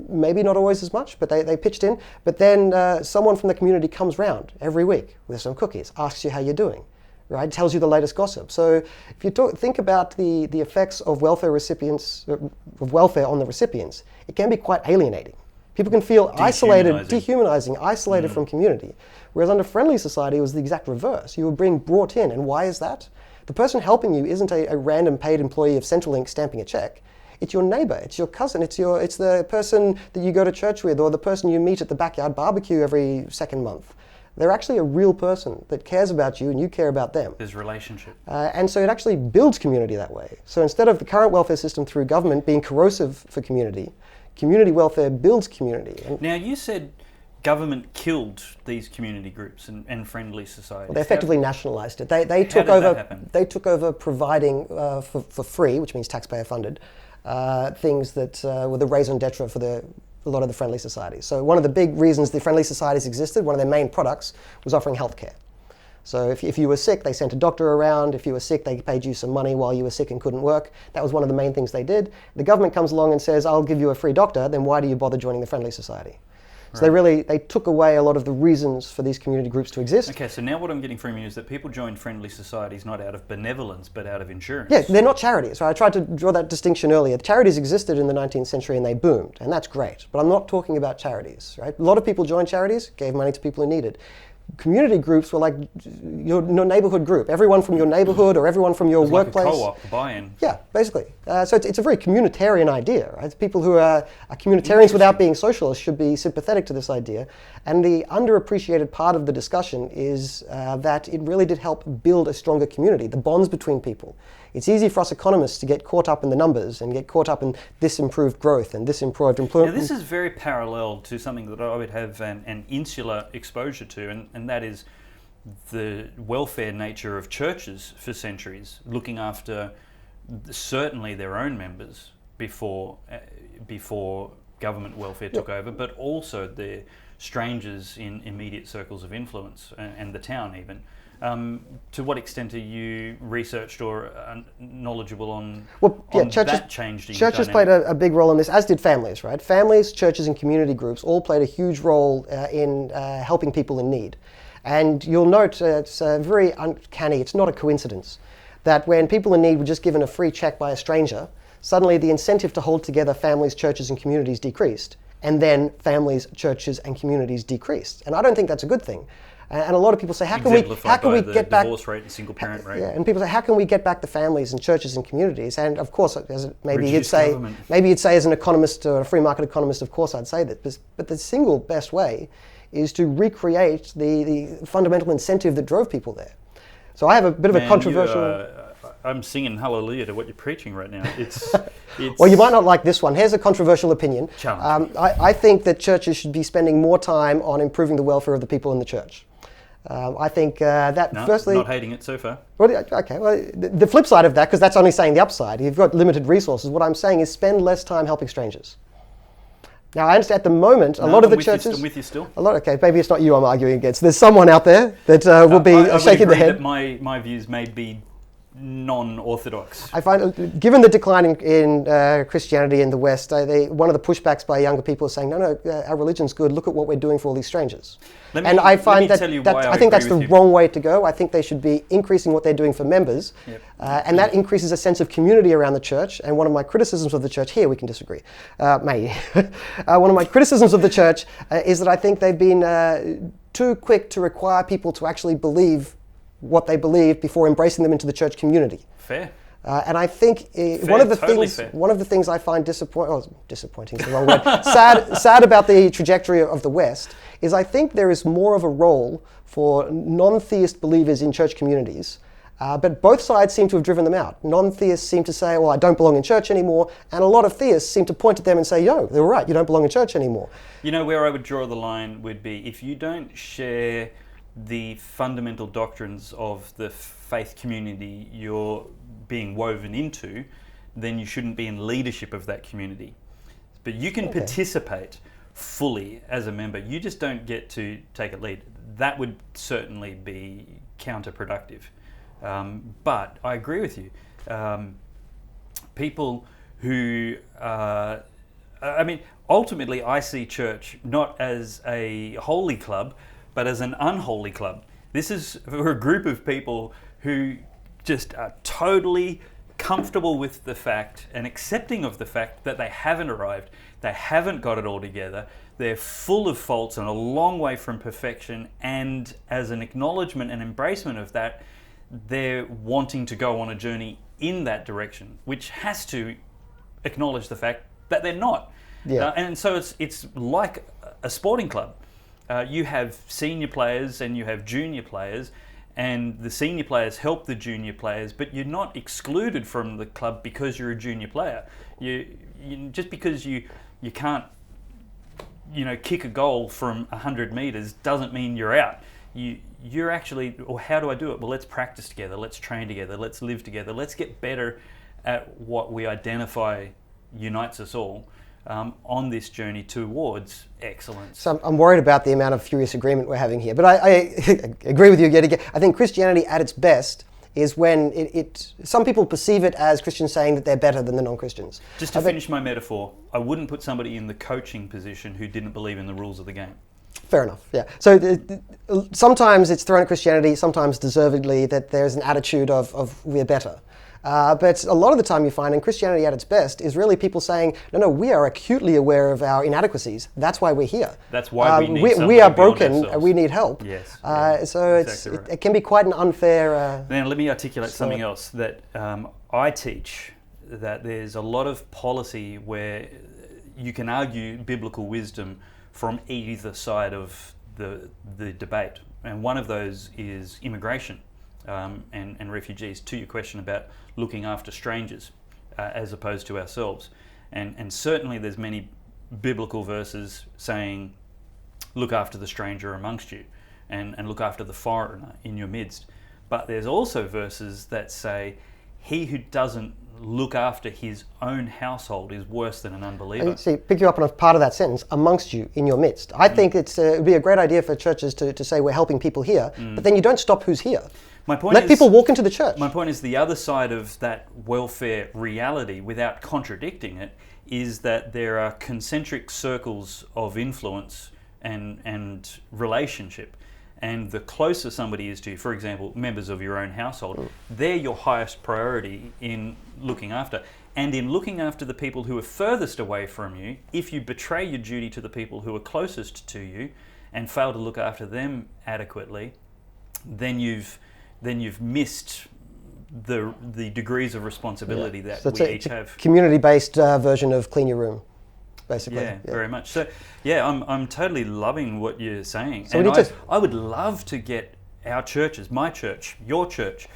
Maybe not always as much, but they pitched in. But then someone from the community comes round every week with some cookies, asks you how you're doing. Right, tells you the latest gossip. So if you think about the effects of welfare recipients, of welfare on the recipients, it can be quite alienating. People can feel isolated, dehumanizing, isolated from community. Whereas under Friendly Society, it was the exact reverse. You were being brought in, and why is that? The person helping you isn't a random paid employee of Centrelink stamping a check. It's your neighbor, it's your cousin, it's the person that you go to church with, or the person you meet at the backyard barbecue every second month. They're actually a real person that cares about you and you care about them. There's relationship. And so it actually builds community that way. So instead of the current welfare system through government being corrosive for community welfare builds community. And now you said government killed these community groups and friendly societies. Well, they effectively nationalised it. They took over. That happen? They took over providing for free, which means taxpayer funded, things that were the raison d'etre for a lot of the friendly societies. So one of the big reasons the friendly societies existed, one of their main products, was offering healthcare. So if you were sick, they sent a doctor around. If you were sick, they paid you some money while you were sick and couldn't work. That was one of the main things they did. The government comes along and says, I'll give you a free doctor, then why do you bother joining the friendly society? So they took away a lot of the reasons for these community groups to exist. Okay, so now what I'm getting from you is that people join friendly societies not out of benevolence, but out of insurance. Yeah, they're not charities. Right? I tried to draw that distinction earlier. Charities existed in the 19th century and they boomed, and that's great. But I'm not talking about charities. Right? A lot of people joined charities, gave money to people who needed. Community groups were like your neighborhood group. Everyone from your neighborhood or everyone from your workplace. Like a co-op, buy-in. Yeah, basically. So it's a very communitarian idea. Right? People who are communitarians without being socialists should be sympathetic to this idea. And the underappreciated part of the discussion is that it really did help build a stronger community, the bonds between people. It's easy for us economists to get caught up in the numbers and get caught up in this improved growth and this improved employment. Now this is very parallel to something that I would have an insular exposure to, and that is the welfare nature of churches for centuries, looking after certainly their own members before government welfare took over, but also the strangers in immediate circles of influence and the town even. To what extent are you researched or knowledgeable on that changing Churches dynamic? played a big role in this, as did families, right? Families, churches, and community groups all played a huge role in helping people in need. And you'll note it's very uncanny, it's not a coincidence, that when people in need were just given a free check by a stranger, suddenly the incentive to hold together families, churches, and communities decreased. And then families, churches, and communities decreased. And I don't think that's a good thing. And a lot of people say, how can we get back divorce rate and single parent rate? Yeah, and people say, how can we get back the families and churches and communities? And of course, maybe you'd say as an economist or a free market economist, of course I'd say that. But the single best way is to recreate the fundamental incentive that drove people there. So I have a bit of a controversial. I'm singing hallelujah to what you're preaching right now. It's well, you might not like this one. Here's a controversial opinion. Challenge. I think that churches should be spending more time on improving the welfare of the people in the church. I think firstly... not hating it so far. Well, okay, well, the flip side of that, because that's only saying the upside, you've got limited resources, what I'm saying is spend less time helping strangers. Now, I understand at the moment, a lot of the churches... I'm with you still. Okay, maybe it's not you I'm arguing against. There's someone out there that will be shaking their head. That my views may be non-orthodox. I find, given the decline in Christianity in the West, one of the pushbacks by younger people is saying, no, our religion's good, look at what we're doing for all these strangers. I think that's the wrong way to go. I think they should be increasing what they're doing for members, and that increases a sense of community around the church. And one of my criticisms of the church, here we can disagree, maybe. One of my criticisms of the church is that I think they've been too quick to require people to actually believe what they believe before embracing them into the church community. Fair. And I think one of the things I find disappointing is the wrong word, sad about the trajectory of the West is I think there is more of a role for non-theist believers in church communities. But both sides seem to have driven them out. Non-theists seem to say, well, I don't belong in church anymore. And a lot of theists seem to point at them and say, yo, they were right, you don't belong in church anymore. You know, where I would draw the line would be if you don't share the fundamental doctrines of the faith community you're being woven into, then you shouldn't be in leadership of that community. But you can participate fully as a member. You just don't get to take a lead. That would certainly be counterproductive. But I agree with you. People who, ultimately I see church not as a holy club, but as an unholy club. This is for a group of people who just are totally comfortable with the fact and accepting of the fact that they haven't arrived, they haven't got it all together, they're full of faults and a long way from perfection, and as an acknowledgement and embracement of that, they're wanting to go on a journey in that direction, which has to acknowledge the fact that they're not. Yeah. And so it's like a sporting club. You have senior players and you have junior players, and the senior players help the junior players, but you're not excluded from the club because you're a junior player. You just because you can't kick a goal from 100 meters doesn't mean you're out. You're actually, or how do I do it? Well, let's practice together, let's train together, let's live together, let's get better at what we identify unites us all on this journey towards excellence. So I'm worried about the amount of furious agreement we're having here, but I agree with you yet again. I think Christianity at its best is when some people perceive it as Christians saying that they're better than the non-Christians. Just to finish my metaphor, I wouldn't put somebody in the coaching position who didn't believe in the rules of the game. Fair enough, yeah. So sometimes it's thrown at Christianity, sometimes deservedly, that there's an attitude of we're better. But a lot of the time you find in Christianity at its best is really people saying, no, we are acutely aware of our inadequacies. That's why we're here. That's why we need we are broken and we need help. Yes. So exactly right. it can be quite an unfair... Now let me articulate something else that I teach, that there's a lot of policy where you can argue biblical wisdom from either side of the debate. And one of those is immigration and refugees, to your question about looking after strangers as opposed to ourselves. And certainly there's many biblical verses saying, look after the stranger amongst you and look after the foreigner in your midst. But there's also verses that say, he who doesn't look after his own household is worse than an unbeliever. See, pick you up on a part of that sentence, amongst you, in your midst. I think it would be a great idea for churches to say we're helping people here, but then you don't stop who's here. Let people walk into the church. My point is the other side of that welfare reality, without contradicting it, is that there are concentric circles of influence and relationship. And the closer somebody is to you, for example, members of your own household, they're your highest priority in looking after. And in looking after the people who are furthest away from you, if you betray your duty to the people who are closest to you and fail to look after them adequately, then you've missed the degrees of responsibility that we each have. Community-based version of clean your room. Basically. Yeah, very much. So, yeah, I'm totally loving what you're saying. So and I would love to get our churches, my church, your church,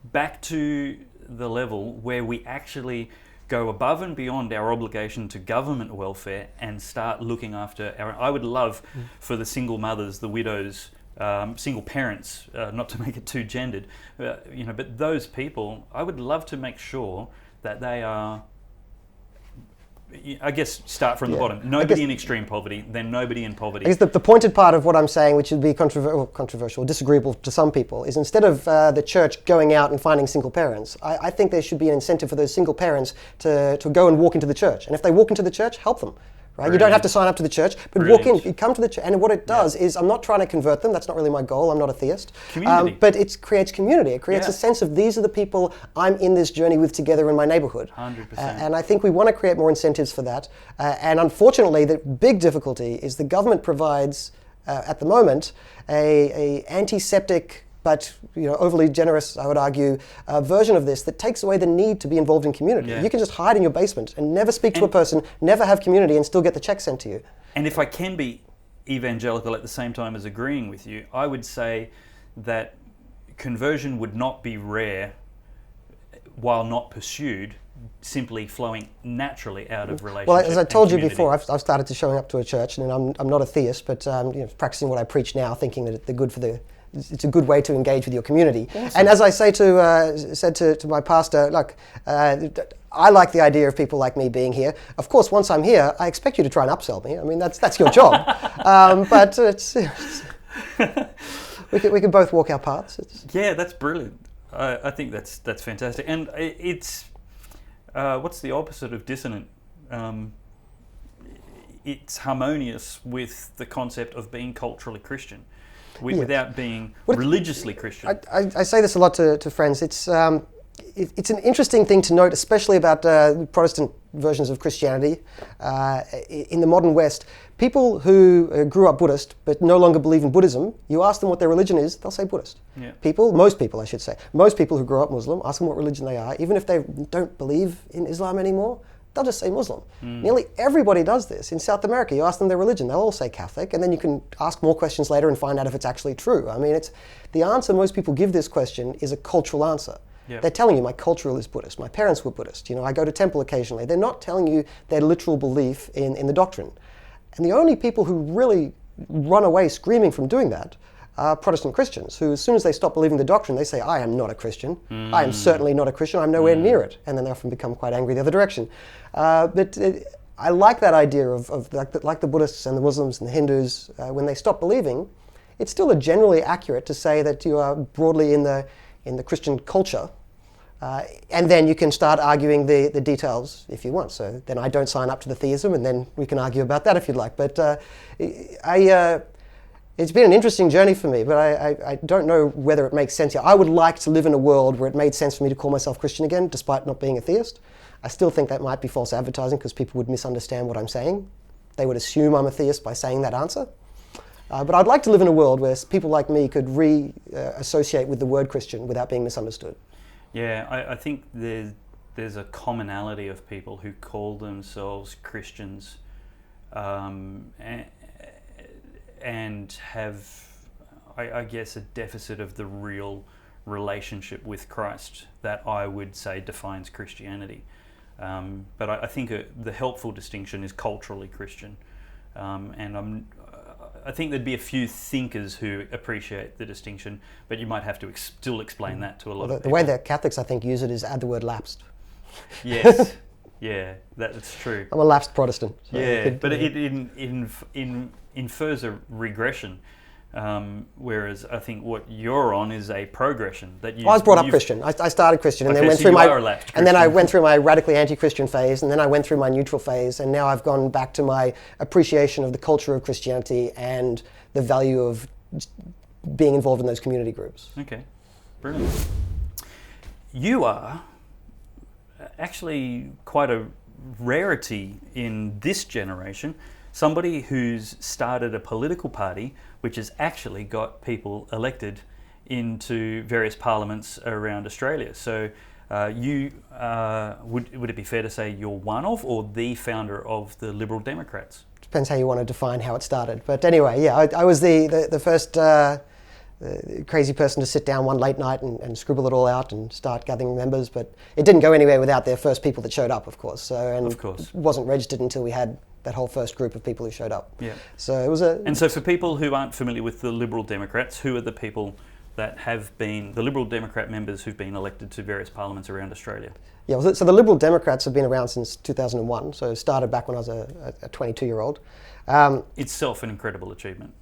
back to the level where we actually go above and beyond our obligation to government welfare and start looking after I would love for the single mothers, the widows, single parents, not to make it too gendered, but those people, I would love to make sure that they are, I guess, start from the bottom. Nobody in extreme poverty, then nobody in poverty. I guess the pointed part of what I'm saying, which would be controversial, disagreeable to some people, is instead of the church going out and finding single parents, I think there should be an incentive for those single parents to go and walk into the church. And if they walk into the church, help them. Right? You don't have to sign up to the church, but walk in, you come to the church, and what it does is, I'm not trying to convert them, that's not really my goal, I'm not a theist. Community. But it creates community, it creates a sense of these are the people I'm in this journey with together in my neighborhood. 100%. And I think we want to create more incentives for that. And unfortunately, the big difficulty is the government provides, at the moment, a antiseptic but overly generous, I would argue, version of this that takes away the need to be involved in community. Yeah. You can just hide in your basement and never speak to a person, never have community, and still get the check sent to you. And if I can be evangelical at the same time as agreeing with you, I would say that conversion would not be rare while not pursued, simply flowing naturally out of relationship. Well, as I told you community. before, I've started to showing up to a church, and I'm not a theist, but practicing what I preach now, thinking that it's a good way to engage with your community. Awesome. And as I said to my pastor, look, I like the idea of people like me being here. Of course, once I'm here, I expect you to try and upsell me. I mean, that's your job. But we can both walk our paths. Yeah, that's brilliant. I think that's fantastic, and it's what's the opposite of dissonant? It's harmonious with the concept of being culturally Christian, without being religiously Christian. I say this a lot to friends. It's an interesting thing to note, especially about Protestant versions of Christianity in the modern West. People who grew up Buddhist but no longer believe in Buddhism, you ask them what their religion is, they'll say Buddhist. Yeah. Most people who grow up Muslim, ask them what religion they are, even if they don't believe in Islam anymore, they'll just say Muslim. Nearly everybody does this. In South America, you ask them their religion, they'll all say Catholic, and then you can ask more questions later and find out if it's actually true. I mean, the answer most people give this question is a cultural answer. Yep. They're telling you my cultural is Buddhist, my parents were Buddhist, I go to temple occasionally. They're not telling you their literal belief in the doctrine. And the only people who really run away screaming from doing that are Protestant Christians, who as soon as they stop believing the doctrine, they say, I am not a Christian. I am certainly not a Christian. I'm nowhere near it. And then they often become quite angry the other direction. I like that idea of like the Buddhists and the Muslims and the Hindus, when they stop believing, it's still generally accurate to say that you are broadly in the Christian culture. And then you can start arguing the details if you want. So then I don't sign up to the theism, and then we can argue about that if you'd like. But it's been an interesting journey for me, but I don't know whether it makes sense here. I would like to live in a world where it made sense for me to call myself Christian again, despite not being a theist. I still think that might be false advertising because people would misunderstand what I'm saying. They would assume I'm a theist by saying that answer. But I'd like to live in a world where people like me could associate with the word Christian without being misunderstood. Yeah, I think there's a commonality of people who call themselves Christians and have, I guess, a deficit of the real relationship with Christ that I would say defines Christianity. But I think the helpful distinction is culturally Christian. And I think there'd be a few thinkers who appreciate the distinction, but you might have to still explain that to a lot of people. The way that Catholics, I think, use it is add the word lapsed. Yes, yeah, that's true. I'm a lapsed Protestant. So yeah, but it infers a regression, whereas I think what you're on is a progression. That I was brought up Christian. I started Christian, and then I went through my radically anti-Christian phase, and then I went through my neutral phase, and now I've gone back to my appreciation of the culture of Christianity and the value of being involved in those community groups. Okay, brilliant. You are actually quite a rarity in this generation. Somebody who's started a political party which has actually got people elected into various parliaments around Australia. So would it be fair to say you're one of or the founder of the Liberal Democrats? Depends how you want to define how it started. But anyway, yeah, I was the first crazy person to sit down one late night and scribble it all out and start gathering members. But it didn't go anywhere without their first people that showed up, of course. It wasn't registered until we had that whole first group of people who showed up. Yeah. So it was a. And so for people who aren't familiar with the Liberal Democrats, who are the people that have been the Liberal Democrat members who've been elected to various parliaments around Australia? Yeah, well, so the Liberal Democrats have been around since 2001. So it started back when I was a 22-year-old. Itself an incredible achievement.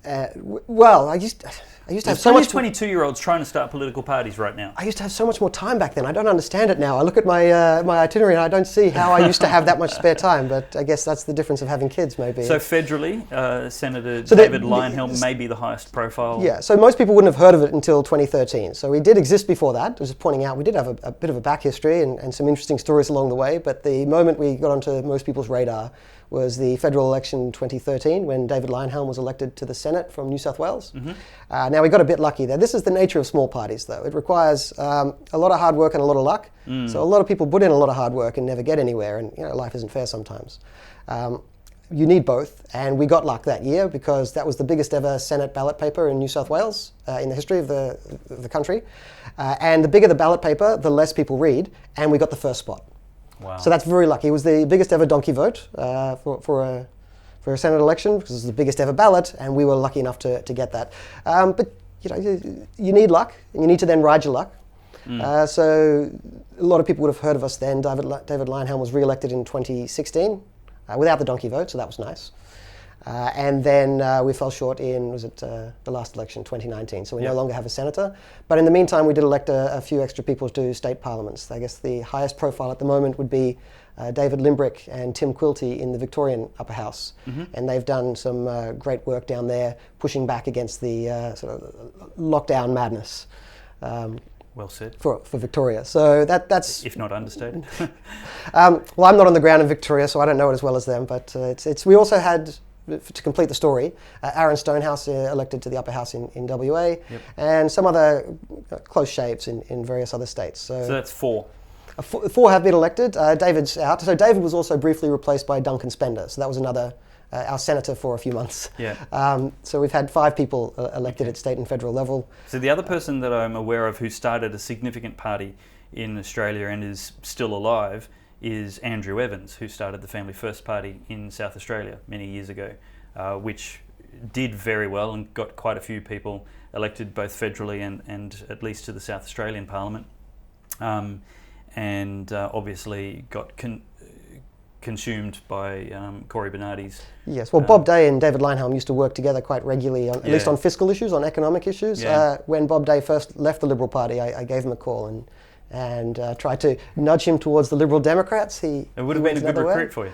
Well, I used to have so much. 22-year-olds trying to start political parties right now. I used to have so much more time back then. I don't understand it now. I look at my my itinerary and I don't see how I used to have that much spare time. But I guess that's the difference of having kids, maybe. So federally, Senator David Leyonhjelm may be the highest profile. Yeah. So most people wouldn't have heard of it until 2013. So we did exist before that. I was just pointing out we did have a bit of a back history and some interesting stories along the way. But the moment we got onto most people's radar was the federal election in 2013 when David Leyonhjelm was elected to the Senate from New South Wales. Now we got a bit lucky there. This is the nature of small parties though. It requires a lot of hard work and a lot of luck. So a lot of people put in a lot of hard work and never get anywhere, and life isn't fair sometimes. You need both, and we got luck that year because that was the biggest ever Senate ballot paper in New South Wales in the history of the country. And the bigger the ballot paper, the less people read, and we got the first spot. Wow. So that's very lucky. It was the biggest ever donkey vote for a Senate election because it was the biggest ever ballot, and we were lucky enough to get that. But you need luck, and you need to then ride your luck. So a lot of people would have heard of us then. David Leyonhjelm was re-elected in 2016 without the donkey vote, so that was nice. And then we fell short in, the last election, 2019, so we no longer have a senator. But in the meantime, we did elect a few extra people to state parliaments. I guess the highest profile at the moment would be David Limbrick and Tim Quilty in the Victorian upper house. And they've done some great work down there, pushing back against the sort of lockdown madness. Well said. For Victoria. So that's... If not understated. Well, I'm not on the ground in Victoria, so I don't know it as well as them, but we also had, to complete the story, Aaron Stonehouse elected to the upper house in WA, and some other close shaves in various other states. So that's 4. 4 have been elected. David's out. So David was also briefly replaced by Duncan Spender, so that was another... our senator for a few months. So we've had 5 people elected at state and federal level. So the other person that I'm aware of who started a significant party in Australia and is still alive is Andrew Evans, who started the Family First Party in South Australia many years ago, which did very well and got quite a few people elected both federally and at least to the South Australian Parliament, and obviously got consumed by Cory Bernardi's. Yes, well, Bob Day and David Leyonhjelm used to work together quite regularly, at least on fiscal issues, on economic issues. When Bob Day first left the Liberal Party, I gave him a call and tried to nudge him towards the Liberal Democrats. It would have been a good recruit for you.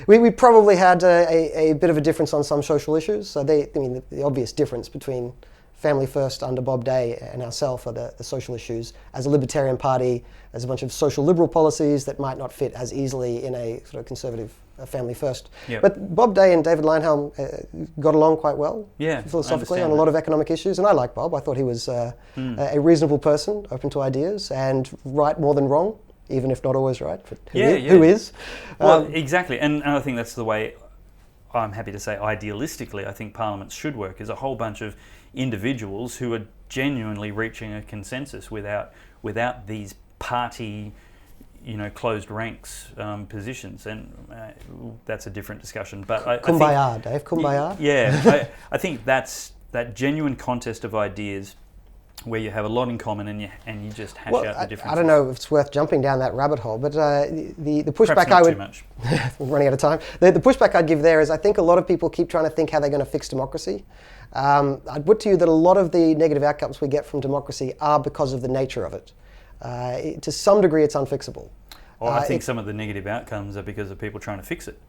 We probably had a bit of a difference on some social issues. So the obvious difference between Family First under Bob Day and ourselves are the social issues. As a Libertarian Party, there's a bunch of social liberal policies that might not fit as easily in a sort of conservative Family First. But Bob Day and David Leyonhjelm got along quite well philosophically on a lot of economic issues, and I like Bob. I thought he was a reasonable person, open to ideas, and right more than wrong, even if not always right. But who is? Well, exactly, and I think that's the way, I'm happy to say idealistically, I think parliaments should work, is a whole bunch of individuals who are genuinely reaching a consensus without these party, closed ranks positions, and that's a different discussion. But Kumbaya, Dave, kumbaya. Yeah, I think that's that genuine contest of ideas where you have a lot in common and you just hash out the differences. I don't know if it's worth jumping down that rabbit hole, but the pushback Perhaps not too much. we're running out of time. The pushback I'd give there is I think a lot of people keep trying to think how they're going to fix democracy. I'd put to you that a lot of the negative outcomes we get from democracy are because of the nature of it. To some degree, it's unfixable. Well, I think some of the negative outcomes are because of people trying to fix it.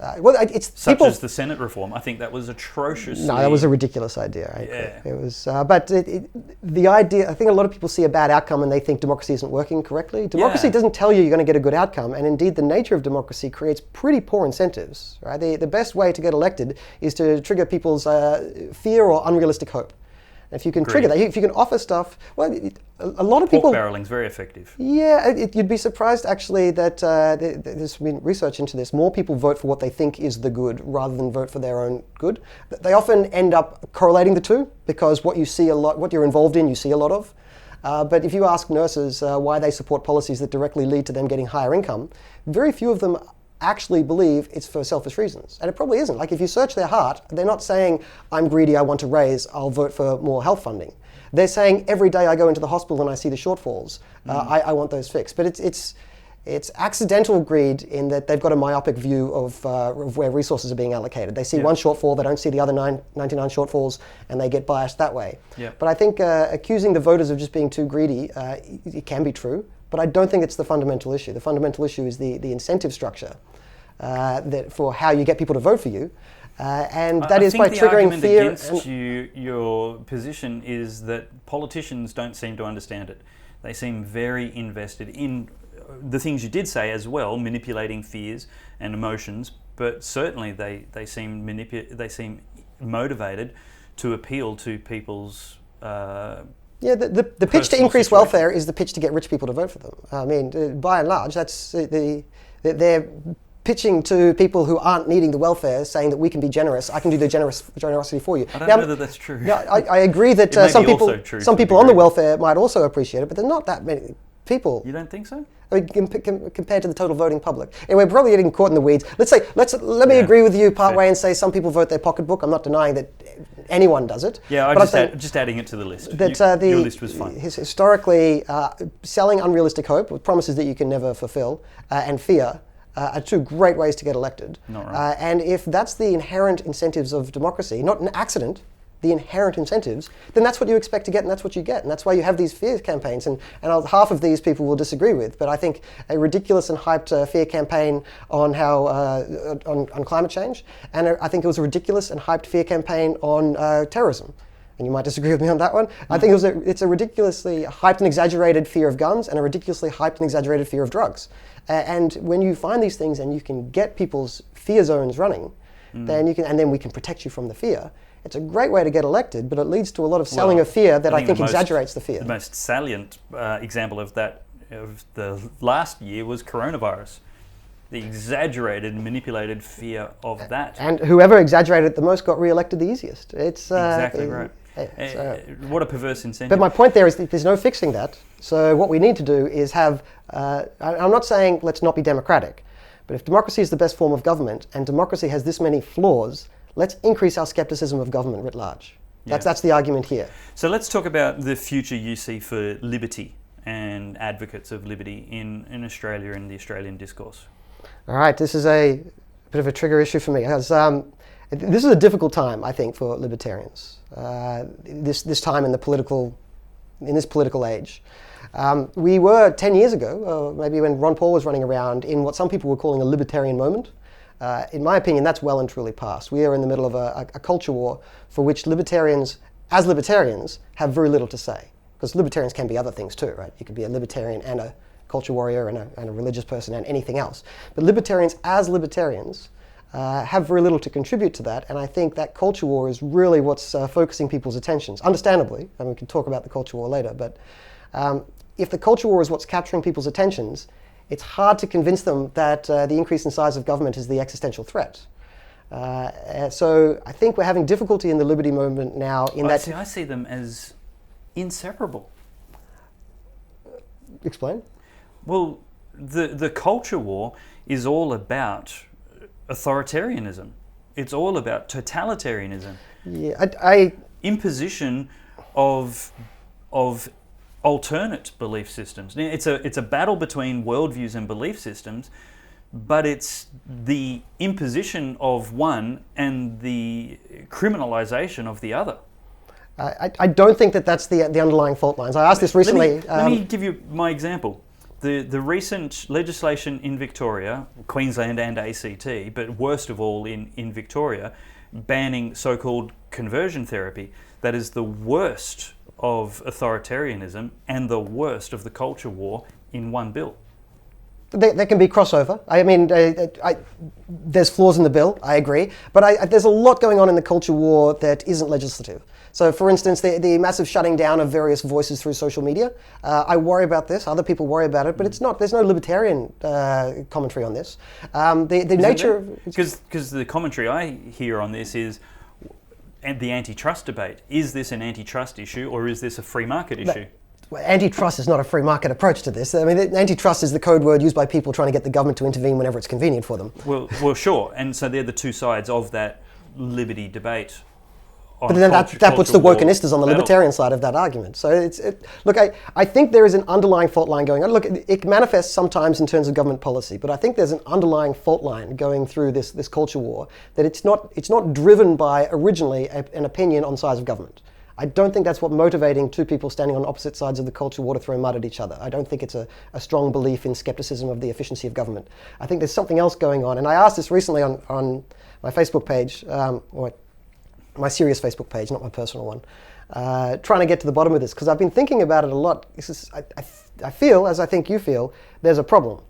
It's such as the Senate reform. I think that was atrocious. No, that was a ridiculous idea. It was, but the idea. I think a lot of people see a bad outcome and they think democracy isn't working correctly. Democracy doesn't tell you you're going to get a good outcome, and indeed, the nature of democracy creates pretty poor incentives. Right? The best way to get elected is to trigger people's fear or unrealistic hope. If you can trigger that, if you can offer stuff, well, a lot of people... Pork barreling's very effective. Yeah, you'd be surprised actually that there's been research into this. More people vote for what they think is the good rather than vote for their own good. They often end up correlating the two because what you see a lot, what you're involved in, you see a lot of. But if you ask nurses why they support policies that directly lead to them getting higher income, very few of them actually believe it's for selfish reasons. And it probably isn't. Like if you search their heart, they're not saying, I'm greedy, I want to raise, I'll vote for more health funding. They're saying, every day I go into the hospital and I see the shortfalls, I want those fixed. But it's accidental greed in that they've got a myopic view of where resources are being allocated. They see one shortfall, they don't see the other 99 shortfalls, and they get biased that way. But I think accusing the voters of just being too greedy, it can be true, but I don't think it's the fundamental issue. The fundamental issue is the incentive structure that for how you get people to vote for you. And that is by triggering fear. Against your position is that politicians don't seem to understand it. They seem very invested in the things you did say as well, manipulating fears and emotions, but certainly they seem motivated to appeal to people's the pitch to increase welfare is the pitch to get rich people to vote for them. I mean, by and large, that's they're pitching to people who aren't needing the welfare, saying that we can be generous. I can do the generosity for you. I don't know that that's true. Yeah, I agree that some people on the welfare might also appreciate it, but there's not that many people. You don't think so? I mean, compared to the total voting public. Anyway, we're probably getting caught in the weeds. Let me agree with you part way and say some people vote their pocketbook. I'm not denying that anyone does it. Yeah, I'm just adding it to the list. That your list was fine. Historically, selling unrealistic hope with promises that you can never fulfill and fear are two great ways to get elected. Not right. And if that's the inherent incentives of democracy, not an accident, the inherent incentives, then that's what you expect to get, and that's what you get. And that's why you have these fear campaigns. And half of these people will disagree with, but I think a ridiculous and hyped fear campaign on how on climate change, and I think it was a ridiculous and hyped fear campaign on terrorism. And you might disagree with me on that one. I think it's a ridiculously hyped and exaggerated fear of guns and a ridiculously hyped and exaggerated fear of drugs. And when you find these things and you can get people's fear zones running, then we can protect you from the fear. It's a great way to get elected, but it leads to a lot of selling of fear that I think exaggerates the fear. The most salient example of that of the last year was coronavirus. The exaggerated, manipulated fear of that. And whoever exaggerated it the most got re-elected the easiest. It's exactly right. What a perverse incentive. But my point there is that there's no fixing that. So what we need to do is have, I'm not saying let's not be democratic, but if democracy is the best form of government and democracy has this many flaws, let's increase our skepticism of government writ large. That's the argument here. So let's talk about the future you see for liberty and advocates of liberty in Australia and the Australian discourse. All right, this is a bit of a trigger issue for me. This is a difficult time, I think, for libertarians. This time in this political age. We were 10 years ago, maybe when Ron Paul was running around, in what some people were calling a libertarian moment. In my opinion, that's well and truly past. We are in the middle of a culture war for which libertarians, as libertarians, have very little to say. Because libertarians can be other things too, right? You could be a libertarian and a culture warrior and a religious person and anything else. But libertarians, as libertarians, have very little to contribute to that. And I think that culture war is really what's focusing people's attentions, understandably. And we can talk about the culture war later. But if the culture war is what's capturing people's attentions, it's hard to convince them that the increase in size of government is the existential threat. So I think we're having difficulty in the liberty movement now I see them as inseparable. Explain? Well, the culture war is all about authoritarianism. It's all about totalitarianism. Yeah, imposition of alternate belief systems. Now, it's a battle between worldviews and belief systems, but it's the imposition of one and the criminalization of the other. I don't think that's the underlying fault lines. I asked this recently. Let me give you my example. The recent legislation in Victoria, Queensland and ACT, but worst of all in Victoria, banning so-called conversion therapy, that is the worst of authoritarianism and the worst of the culture war in one bill. There can be crossover. I mean, there's flaws in the bill, I agree, but there's a lot going on in the culture war that isn't legislative. So, for instance, the massive shutting down of various voices through social media. I worry about this. Other people worry about it, but it's not. There's no libertarian commentary on this. The nature because the commentary I hear on this is the antitrust debate. Is this an antitrust issue or is this a free market issue? Antitrust is not a free market approach to this. I mean, antitrust is the code word used by people trying to get the government to intervene whenever it's convenient for them. Well, sure. And so they're the two sides of that liberty debate. But then that puts the wokenistas on the libertarian side of that argument. So look, I think there is an underlying fault line going on. Look, it manifests sometimes in terms of government policy, but I think there's an underlying fault line going through this culture war, that it's not driven by originally an opinion on size of government. I don't think that's what's motivating two people standing on opposite sides of the culture war to throw mud at each other. I don't think it's a strong belief in skepticism of the efficiency of government. I think there's something else going on. And I asked this recently on my Facebook page, or my serious Facebook page, not my personal one, trying to get to the bottom of this, because I've been thinking about it a lot. I feel, as I think you feel, there's a problem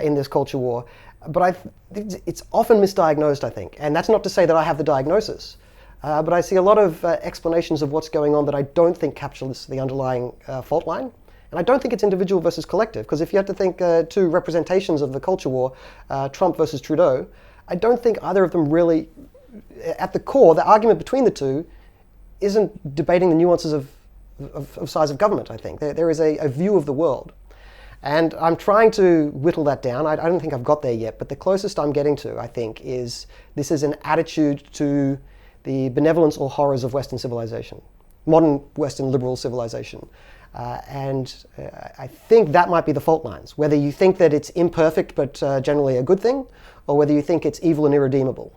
in this culture war. But it's often misdiagnosed, I think. And that's not to say that I have the diagnosis. But I see a lot of explanations of what's going on that I don't think capture the underlying fault line. And I don't think it's individual versus collective, because if you had to think two representations of the culture war, Trump versus Trudeau, I don't think either of them really, at the core, the argument between the two isn't debating the nuances of size of government, I think. There is a view of the world. And I'm trying to whittle that down. I don't think I've got there yet, but the closest I'm getting to, I think, is this is an attitude to the benevolence or horrors of Western civilization, modern Western liberal civilization. I think that might be the fault lines, whether you think that it's imperfect but generally a good thing, or whether you think it's evil and irredeemable.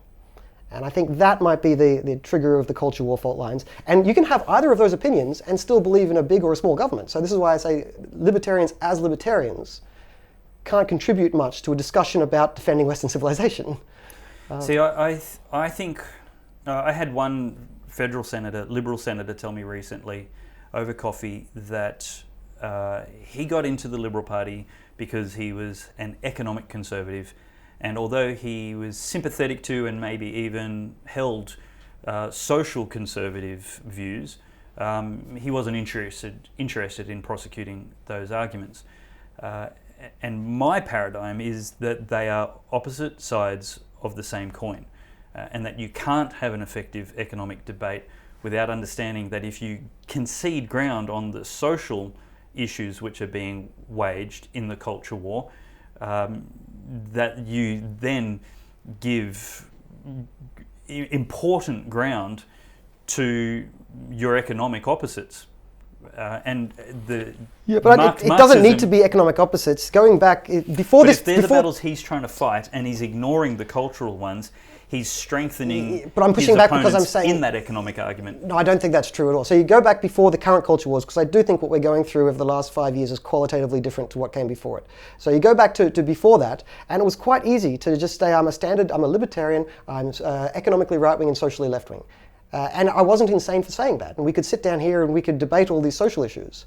And I think that might be the trigger of the culture war fault lines. And you can have either of those opinions and still believe in a big or a small government. So this is why I say libertarians as libertarians can't contribute much to a discussion about defending Western civilization. See, I think I had one federal senator, Liberal senator, tell me recently over coffee that he got into the Liberal Party because he was an economic conservative, and although he was sympathetic to and maybe even held social conservative views, he wasn't interested in prosecuting those arguments. And my paradigm is that they are opposite sides of the same coin, and that you can't have an effective economic debate without understanding that if you concede ground on the social issues which are being waged in the culture war, that you then give important ground to your economic opposites. And the but it doesn't need to be economic opposites. Going back before but this, if they're the battles he's trying to fight, and he's ignoring the cultural ones, he's strengthening. But I'm pushing his back because I'm opponents saying in that economic argument. No, I don't think that's true at all. So you go back before the current culture wars, because I do think what we're going through over the last 5 years is qualitatively different to what came before it. So you go back to before that, and it was quite easy to just say I'm a libertarian, I'm economically right-wing and socially left-wing. And I wasn't insane for saying that. And we could sit down here and we could debate all these social issues.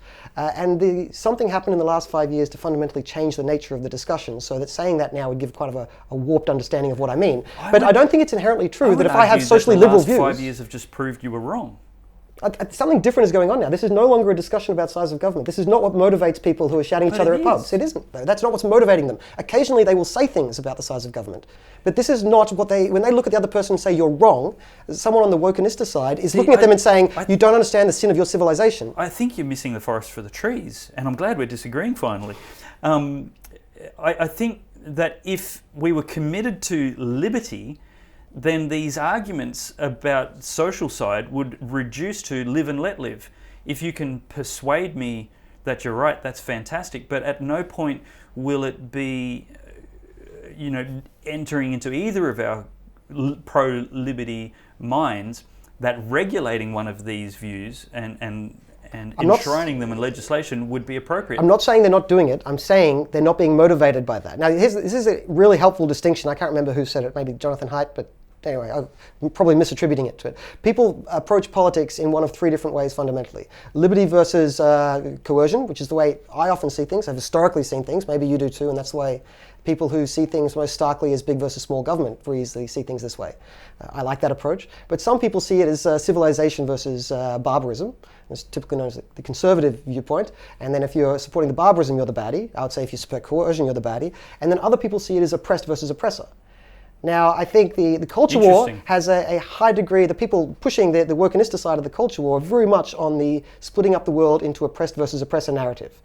Something happened in the last 5 years to fundamentally change the nature of the discussion, so that saying that now would give quite of a warped understanding of what I mean. But I don't think it's inherently true that if I have socially liberal views... the last 5 years have just proved you were wrong. Something different is going on now. This is no longer a discussion about size of government. This is not what motivates people who are shouting each other at pubs. It isn't, though. That's not what's motivating them. Occasionally they will say things about the size of government. But this is not what when they look at the other person and say you're wrong, someone on the wokenista side is looking at them and saying, you don't understand the sin of your civilization. I think you're missing the forest for the trees, and I'm glad we're disagreeing finally. I think that if we were committed to liberty, then these arguments about social side would reduce to live and let live. If you can persuade me that you're right, that's fantastic, but at no point will it be, entering into either of our pro-liberty minds that regulating one of these views and enshrining them in legislation would be appropriate. I'm not saying they're not doing it. I'm saying they're not being motivated by that. Now, this is a really helpful distinction. I can't remember who said it, maybe Jonathan Haidt, but anyway, I'm probably misattributing it to it. People approach politics in one of three different ways fundamentally. Liberty versus coercion, which is the way I often see things. I've historically seen things, maybe you do too, and that's the way people who see things most starkly as big versus small government very easily see things this way. I like that approach. But some people see it as civilization versus barbarism. It's typically known as the conservative viewpoint. And then if you're supporting the barbarism, you're the baddie. I would say if you support coercion, you're the baddie. And then other people see it as oppressed versus oppressor. Now, I think the culture war has a high degree, the people pushing the wokenista side of the culture war are very much on the splitting up the world into oppressed versus oppressor narrative.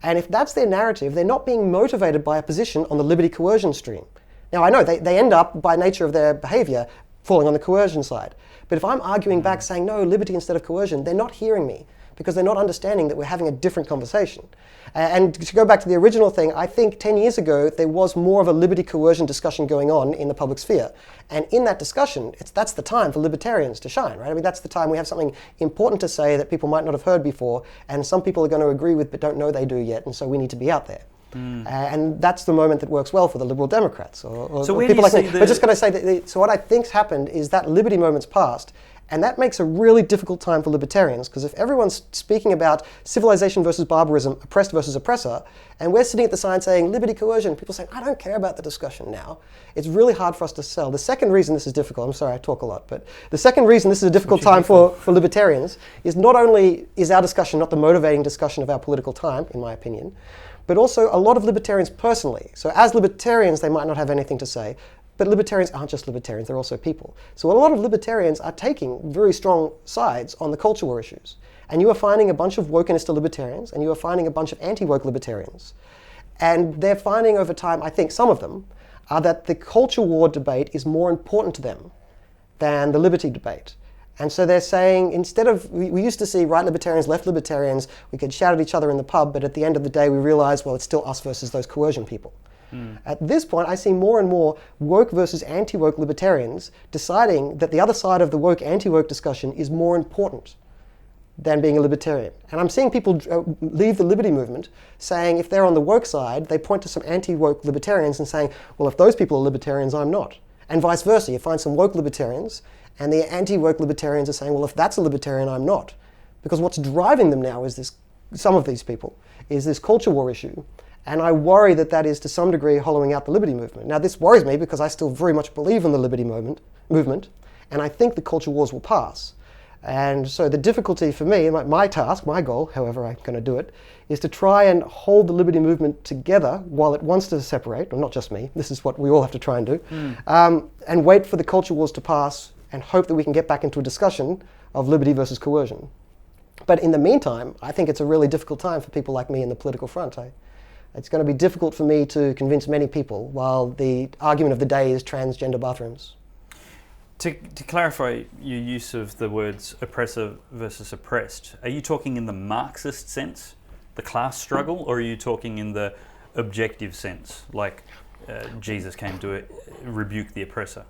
And if that's their narrative, they're not being motivated by a position on the liberty coercion stream. Now, I know they end up, by nature of their behavior, falling on the coercion side. But if I'm arguing back saying, no, liberty instead of coercion, they're not hearing me, because they're not understanding that we're having a different conversation. And to go back to the original thing, I think 10 years ago, there was more of a liberty coercion discussion going on in the public sphere. And in that discussion, that's the time for libertarians to shine, right? I mean, that's the time we have something important to say that people might not have heard before, and some people are going to agree with but don't know they do yet, and so we need to be out there. And that's the moment that works well for the Liberal Democrats or people like me. But just going to say that, so what I think's happened is that liberty moment's passed, And that makes a really difficult time for libertarians, because if everyone's speaking about civilization versus barbarism, oppressed versus oppressor, and we're sitting at the side saying liberty coercion, people saying, I don't care about the discussion now, it's really hard for us to sell. The second reason this is difficult, I'm sorry I talk a lot, but the second reason this is a difficult time for libertarians is not only is our discussion not the motivating discussion of our political time, in my opinion, but also a lot of libertarians personally. So as libertarians, they might not have anything to say, but libertarians aren't just libertarians, they're also people. So a lot of libertarians are taking very strong sides on the culture war issues. And you are finding a bunch of wokenist libertarians, and you are finding a bunch of anti-woke libertarians. And they're finding over time, I think some of them, are that the culture war debate is more important to them than the liberty debate. And so they're saying, instead of, we used to see right libertarians, left libertarians, we could shout at each other in the pub, but at the end of the day we realized, well, it's still us versus those coercion people. At this point, I see more and more woke versus anti-woke libertarians deciding that the other side of the woke anti-woke discussion is more important than being a libertarian. And I'm seeing people leave the liberty movement saying if they're on the woke side, they point to some anti-woke libertarians and saying, well, if those people are libertarians, I'm not. And vice versa. You find some woke libertarians and the anti-woke libertarians are saying, well, if that's a libertarian, I'm not. Because what's driving them now is this, some of these people, is this culture war issue. And I worry that that is to some degree hollowing out the liberty movement. Now this worries me because I still very much believe in the liberty movement, and I think the culture wars will pass. And so the difficulty for me, my task, my goal, however I'm going to do it, is to try and hold the liberty movement together while it wants to separate, or not just me, this is what we all have to try and do, and wait for the culture wars to pass and hope that we can get back into a discussion of liberty versus coercion. But in the meantime, I think it's a really difficult time for people like me in the political front. It's going to be difficult for me to convince many people while the argument of the day is transgender bathrooms. To clarify your use of the words oppressor versus oppressed, are you talking in the Marxist sense, the class struggle, or are you talking in the objective sense, like Jesus came to rebuke the oppressor?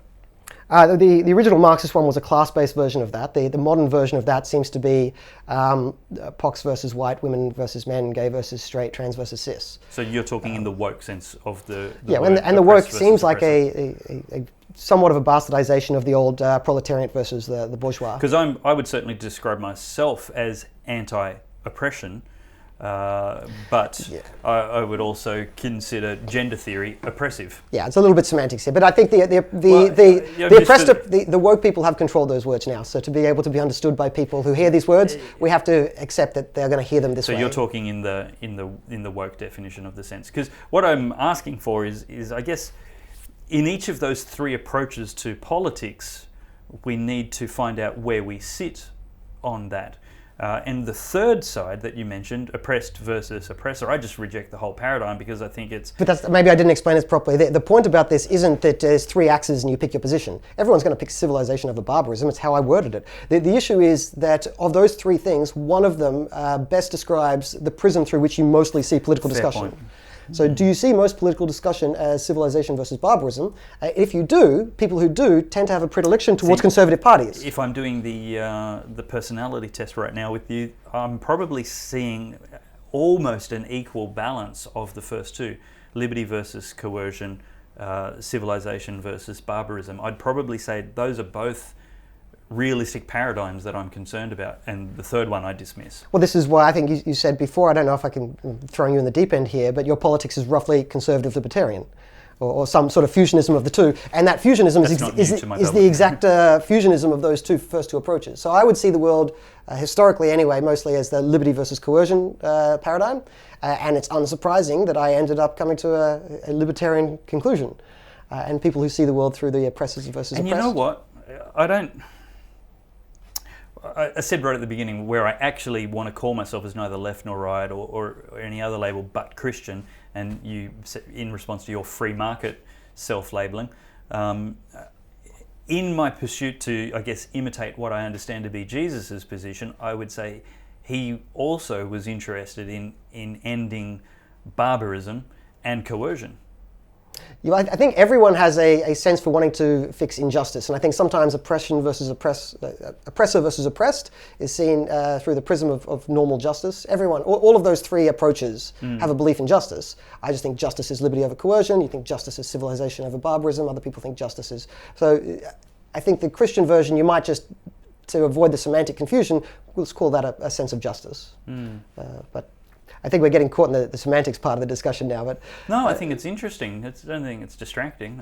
The original Marxist one was a class-based version of that. The modern version of that seems to be pox versus white, women versus men, gay versus straight, trans versus cis. So you're talking in the woke sense of the yeah, and the woke seems like a somewhat of a bastardization of the old proletariat versus the bourgeois. Because I would certainly describe myself as anti-oppression, but yeah. I would also consider gender theory oppressive. Yeah, it's a little bit semantics here, but I think the woke people have controlled those words now. So to be able to be understood by people who hear these words, we have to accept that they're going to hear them this way. So you're talking in the woke definition of the sense, because what I'm asking for is I guess in each of those three approaches to politics, we need to find out where we sit on that. And the third side that you mentioned, oppressed versus oppressor, I just reject the whole paradigm because I think it's... But maybe I didn't explain this properly. The point about this isn't that there's three axes and you pick your position. Everyone's going to pick civilization over barbarism. It's how I worded it. The issue is that of those three things, one of them best describes the prism through which you mostly see political discussion. Point. So do you see most political discussion as civilization versus barbarism? If you do, people who do tend to have a predilection towards conservative parties. If I'm doing the personality test right now with you, I'm probably seeing almost an equal balance of the first two, liberty versus coercion, civilization versus barbarism. I'd probably say those are both realistic paradigms that I'm concerned about, and the third one I dismiss. Well, this is why I think you said before, I don't know if I can throw you in the deep end here, but your politics is roughly conservative libertarian, or some sort of fusionism of the two, and that fusionism is the exact fusionism of those first two approaches. So I would see the world, historically anyway, mostly as the liberty versus coercion paradigm, and it's unsurprising that I ended up coming to a libertarian conclusion, and people who see the world through the oppressors versus oppressed. And you know what? I said right at the beginning where I actually want to call myself as neither left nor right or any other label but Christian, and you, in response to your free market self-labeling, in my pursuit to, I guess, imitate what I understand to be Jesus's position, I would say he also was interested in ending barbarism and coercion. I think everyone has a sense for wanting to fix injustice, and I think sometimes oppression versus oppressor versus oppressed is seen through the prism of normal justice. Everyone, all of those three approaches have a belief in justice. I just think justice is liberty over coercion. You think justice is civilization over barbarism. Other people think justice is... So I think the Christian version, you might just to avoid the semantic confusion, let's call that a sense of justice. But I think we're getting caught in the semantics part of the discussion now. But no, I think it's interesting. I don't think it's distracting.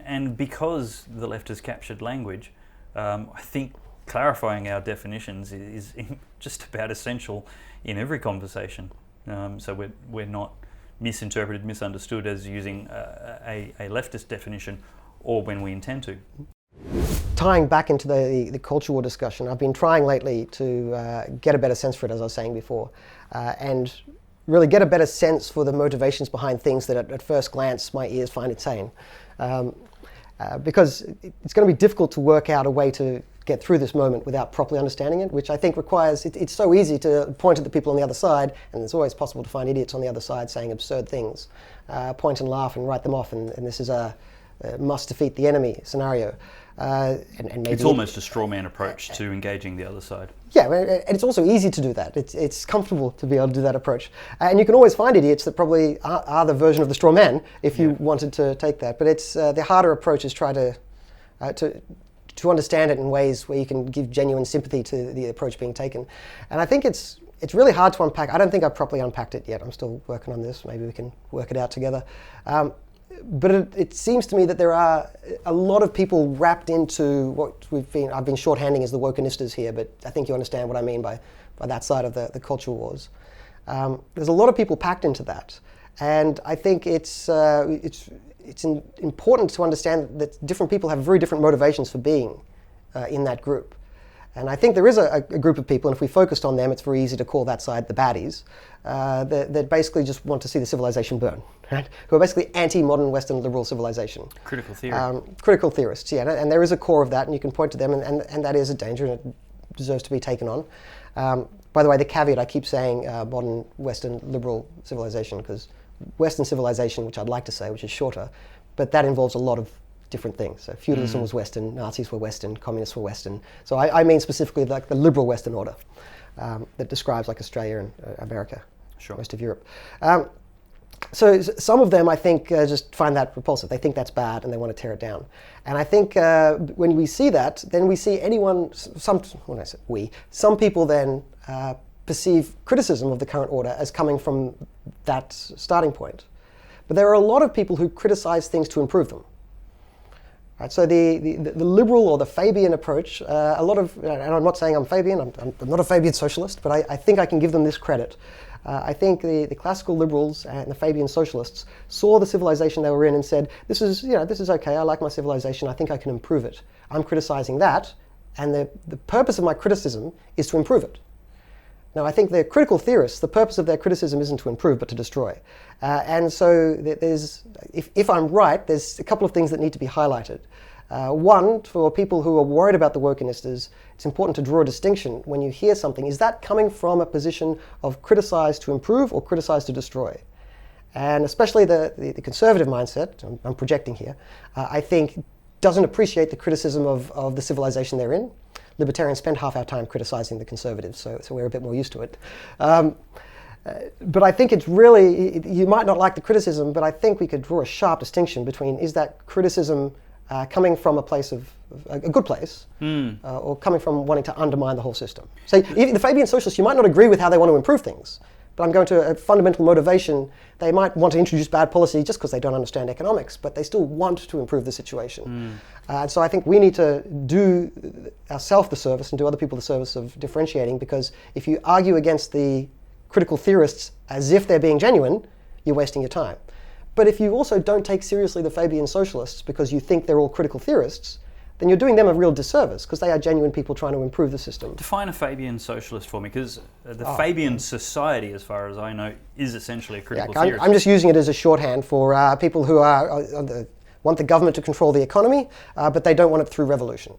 And because the left has captured language, I think clarifying our definitions is just about essential in every conversation. So we're not misinterpreted, misunderstood as using a leftist definition, or when we intend to. Tying back into the culture war discussion, I've been trying lately to get a better sense for it, as I was saying before, and really get a better sense for the motivations behind things that at first glance my ears find insane. Because it's going to be difficult to work out a way to get through this moment without properly understanding it, which I think requires, it's so easy to point at the people on the other side, and it's always possible to find idiots on the other side saying absurd things, point and laugh and write them off, and this is a must defeat the enemy scenario. And maybe it's almost a straw man approach to engaging the other side. Yeah, and it's also easy to do that. It's comfortable to be able to do that approach. And you can always find idiots that probably are the version of the straw man if you wanted to take that. But it's the harder approach is try to understand it in ways where you can give genuine sympathy to the approach being taken. And I think it's really hard to unpack. I don't think I've properly unpacked it yet. I'm still working on this. Maybe we can work it out together. But it seems to me that there are a lot of people wrapped into what I've been shorthanding as the wokenistas here, but I think you understand what I mean by that side of the culture wars. There's a lot of people packed into that, and I think it's important to understand that different people have very different motivations for being in that group. And I think there is a group of people, and if we focused on them, it's very easy to call that side the baddies, that basically just want to see the civilization burn, right? Who are basically anti-modern Western liberal civilization. Critical theory. Critical theorists, yeah. And there is a core of that, and you can point to them, and that is a danger, and it deserves to be taken on. By the way, the caveat, I keep saying modern Western liberal civilization, because Western civilization, which I'd like to say, which is shorter, but that involves a lot of different things. So feudalism was Western, Nazis were Western, communists were Western. So I mean specifically like the liberal Western order that describes like Australia and America, most of Europe. So some of them I think just find that repulsive. They think that's bad and they want to tear it down. And I think when we see that, then we see some people then perceive criticism of the current order as coming from that starting point. But there are a lot of people who criticize things to improve them. Right, so the liberal or the Fabian approach, a lot of, and I'm not saying I'm Fabian, I'm not a Fabian socialist, but I think I can give them this credit. I think the classical liberals and the Fabian socialists saw the civilization they were in and said, this is okay, I like my civilization, I think I can improve it. I'm criticizing that, and the purpose of my criticism is to improve it. Now, I think the critical theorists, the purpose of their criticism isn't to improve, but to destroy. And so if I'm right, there's a couple of things that need to be highlighted. One, for people who are worried about the wokenistas, it's important to draw a distinction when you hear something. Is that coming from a position of criticize to improve or criticize to destroy? And especially the conservative mindset, I'm projecting here, I think doesn't appreciate the criticism of the civilization they're in. Libertarians spend half our time criticizing the conservatives, so we're a bit more used to it. But I think it's really, you might not like the criticism, but I think we could draw a sharp distinction between is that criticism coming from a place of a good place, or coming from wanting to undermine the whole system. So the Fabian socialists, you might not agree with how they want to improve things, but I'm going to a fundamental motivation. They might want to introduce bad policy just because they don't understand economics, but they still want to improve the situation. And so I think we need to do ourselves the service and do other people the service of differentiating, because if you argue against the critical theorists as if they're being genuine, you're wasting your time. But if you also don't take seriously the Fabian socialists because you think they're all critical theorists, then you're doing them a real disservice, because they are genuine people trying to improve the system. Define a Fabian socialist for me, because the Fabian society, as far as I know, is essentially a critical theorist. I'm just using it as a shorthand for people who want the government to control the economy, but they don't want it through revolution.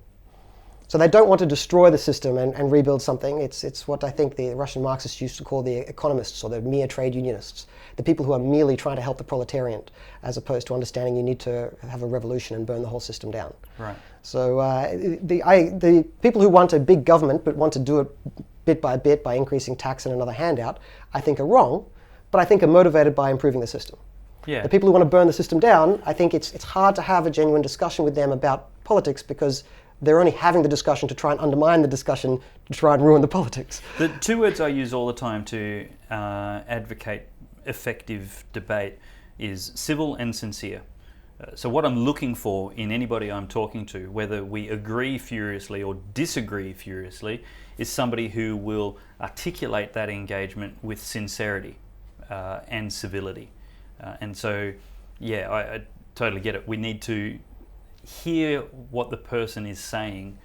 So they don't want to destroy the system and rebuild something. It's what I think the Russian Marxists used to call the economists, or the mere trade unionists, the people who are merely trying to help the proletariat, as opposed to understanding you need to have a revolution and burn the whole system down. Right. So the people who want a big government but want to do it bit by increasing tax and another handout, I think are wrong, but I think are motivated by improving the system. Yeah. The people who want to burn the system down, I think it's hard to have a genuine discussion with them about politics, because they're only having the discussion to try and undermine the discussion, to try and ruin the politics. The two words I use all the time to advocate effective debate is civil and sincere. So what I'm looking for in anybody I'm talking to, whether we agree furiously or disagree furiously, is somebody who will articulate that engagement with sincerity and civility. And so, yeah, I totally get it. We need to hear what the person is saying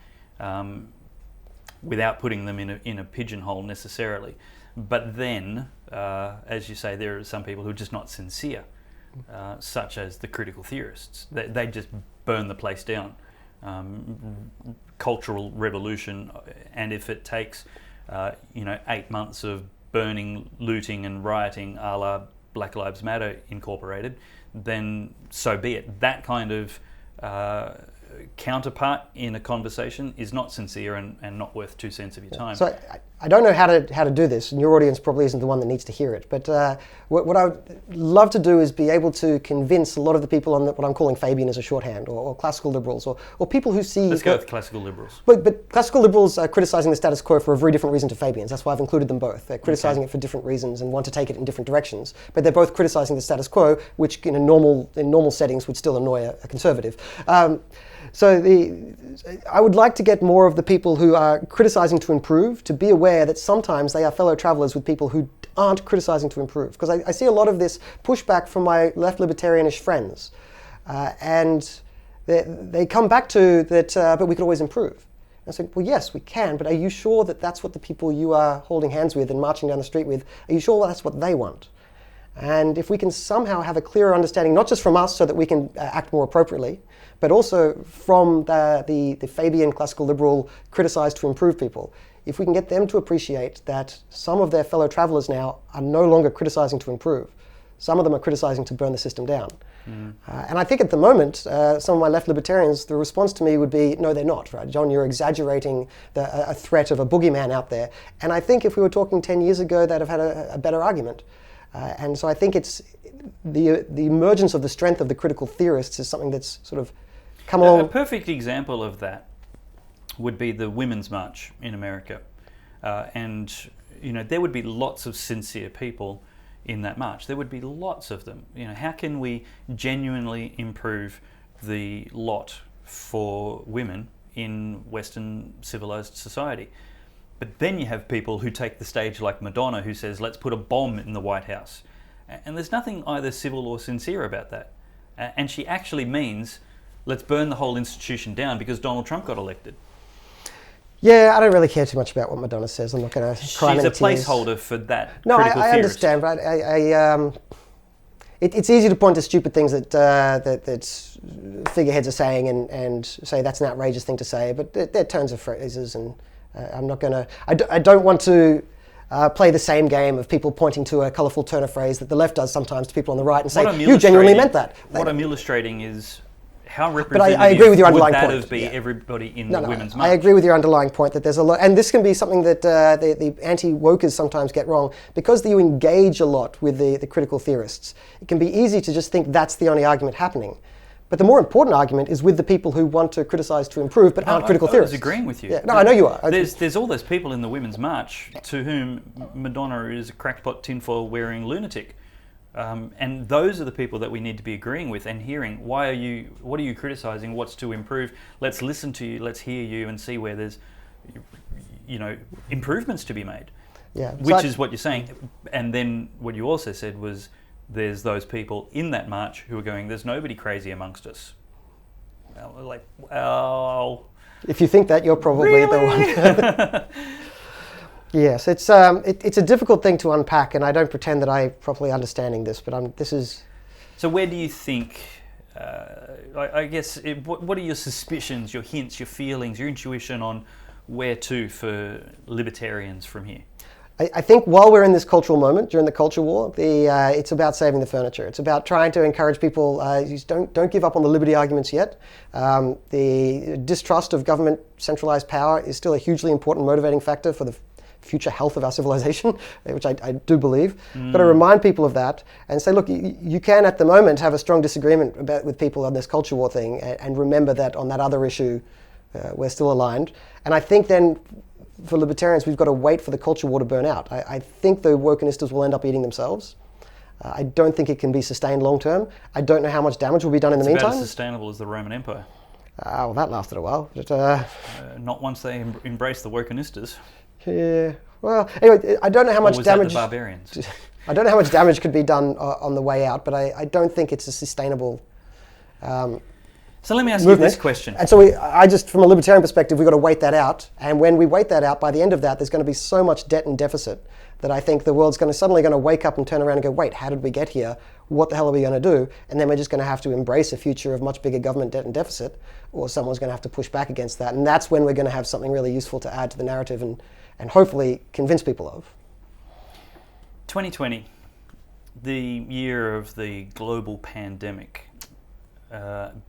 without putting them in a pigeonhole necessarily. But then, as you say, there are some people who are just not sincere. Such as the critical theorists. They just burn the place down. Cultural revolution, and if it takes 8 months of burning, looting and rioting a la Black Lives Matter Incorporated, then so be it. That kind of counterpart in a conversation is not sincere and not worth 2 cents of your time. So I don't know how to do this, and your audience probably isn't the one that needs to hear it, but what I would love to do is be able to convince a lot of the people on what I'm calling Fabian as a shorthand, or classical liberals, or people who see... Let's go with classical liberals. But classical liberals are criticising the status quo for a very different reason to Fabians. That's why I've included them both. They're criticising it for different reasons and want to take it in different directions, but they're both criticising the status quo, which in normal settings would still annoy a conservative. So I would like to get more of the people who are criticising to improve to be aware that sometimes they are fellow travellers with people who aren't criticising to improve. Because I see a lot of this pushback from my left libertarianish friends. And they come back to that, but we could always improve. And I say, well, yes, we can, but are you sure that that's what the people you are holding hands with and marching down the street with, are you sure that's what they want? And if we can somehow have a clearer understanding, not just from us so that we can act more appropriately, but also from the Fabian classical liberal criticised to improve people, if we can get them to appreciate that some of their fellow travellers now are no longer criticising to improve. Some of them are criticising to burn the system down. And I think at the moment, some of my left libertarians, the response to me would be, no, they're not, right? John, you're exaggerating a threat of a boogeyman out there. And I think if we were talking 10 years ago, they'd have had a better argument. And so I think it's the emergence of the strength of the critical theorists is something that's sort of come along. A perfect example of that would be the Women's March in America. And there would be lots of sincere people in that march. There would be lots of them. How can we genuinely improve the lot for women in Western civilized society? But then you have people who take the stage like Madonna, who says, let's put a bomb in the White House. And there's nothing either civil or sincere about that. And she actually means, let's burn the whole institution down because Donald Trump got elected. Yeah, I don't really care too much about what Madonna says. I'm not going to cry. She's a placeholder for that. No, critical I theorist. understand, but it's easy to point to stupid things that figureheads are saying and say that's an outrageous thing to say. But they're turns of phrases, and I'm not going to. I don't want to play the same game of people pointing to a colourful turn of phrase that the left does sometimes to people on the right and say you genuinely meant that. What I'm illustrating is how representative but I agree with your underlying would that point. have been everybody in the Women's March? I agree with your underlying point that there's a lot, and this can be something that the anti-wokers sometimes get wrong, because you engage a lot with the critical theorists. It can be easy to just think that's the only argument happening. But the more important argument is with the people who want to criticise to improve but aren't critical theorists. I was agreeing with you. Yeah, no, I know you are. There's all those people in the Women's March to whom Madonna is a crackpot tinfoil wearing lunatic. And those are the people that we need to be agreeing with and hearing. What are you criticising? What's to improve? Let's listen to you. Let's hear you and see where there's, improvements to be made. Yeah, which is what you're saying. And then what you also said was there's those people in that march who are going, there's nobody crazy amongst us. If you think that, you're probably really? the one. Yes, it's a difficult thing to unpack, and I don't pretend that I'm properly understanding this, but this is... So where do you think, I guess, what are your suspicions, your hints, your feelings, your intuition on where to for libertarians from here? I think while we're in this cultural moment, during the culture war, it's about saving the furniture. It's about trying to encourage people, don't give up on the liberty arguments yet. The distrust of government centralized power is still a hugely important motivating factor for the future health of our civilization, which I do believe. But I remind people of that and say, look, you can at the moment have a strong disagreement with people on this culture war thing, and remember that on that other issue, We're still aligned. And I think then for libertarians, we've got to wait for the culture war to burn out. I think the wokenistas will end up eating themselves. I don't think it can be sustained long term. I don't know how much damage will be done in the meantime. It's about as sustainable as the Roman Empire. Well, that lasted a while. But, not once they embraced the wokenistas. Yeah. Well, anyway, I don't know how much damage. That the barbarians? I don't know how much damage could be done on the way out, but I don't think it's a sustainable. So let me ask movement. You this question. And so I just, from a libertarian perspective, we've got to wait that out. And when we wait that out, by the end of that, there's going to be so much debt and deficit that I think the world's suddenly going to wake up and turn around and go, wait, how did we get here? What the hell are we going to do? And then we're just going to have to embrace a future of much bigger government debt and deficit, or someone's going to have to push back against that. And that's when we're going to have something really useful to add to the narrative and hopefully convince people of. 2020, the year of the global pandemic.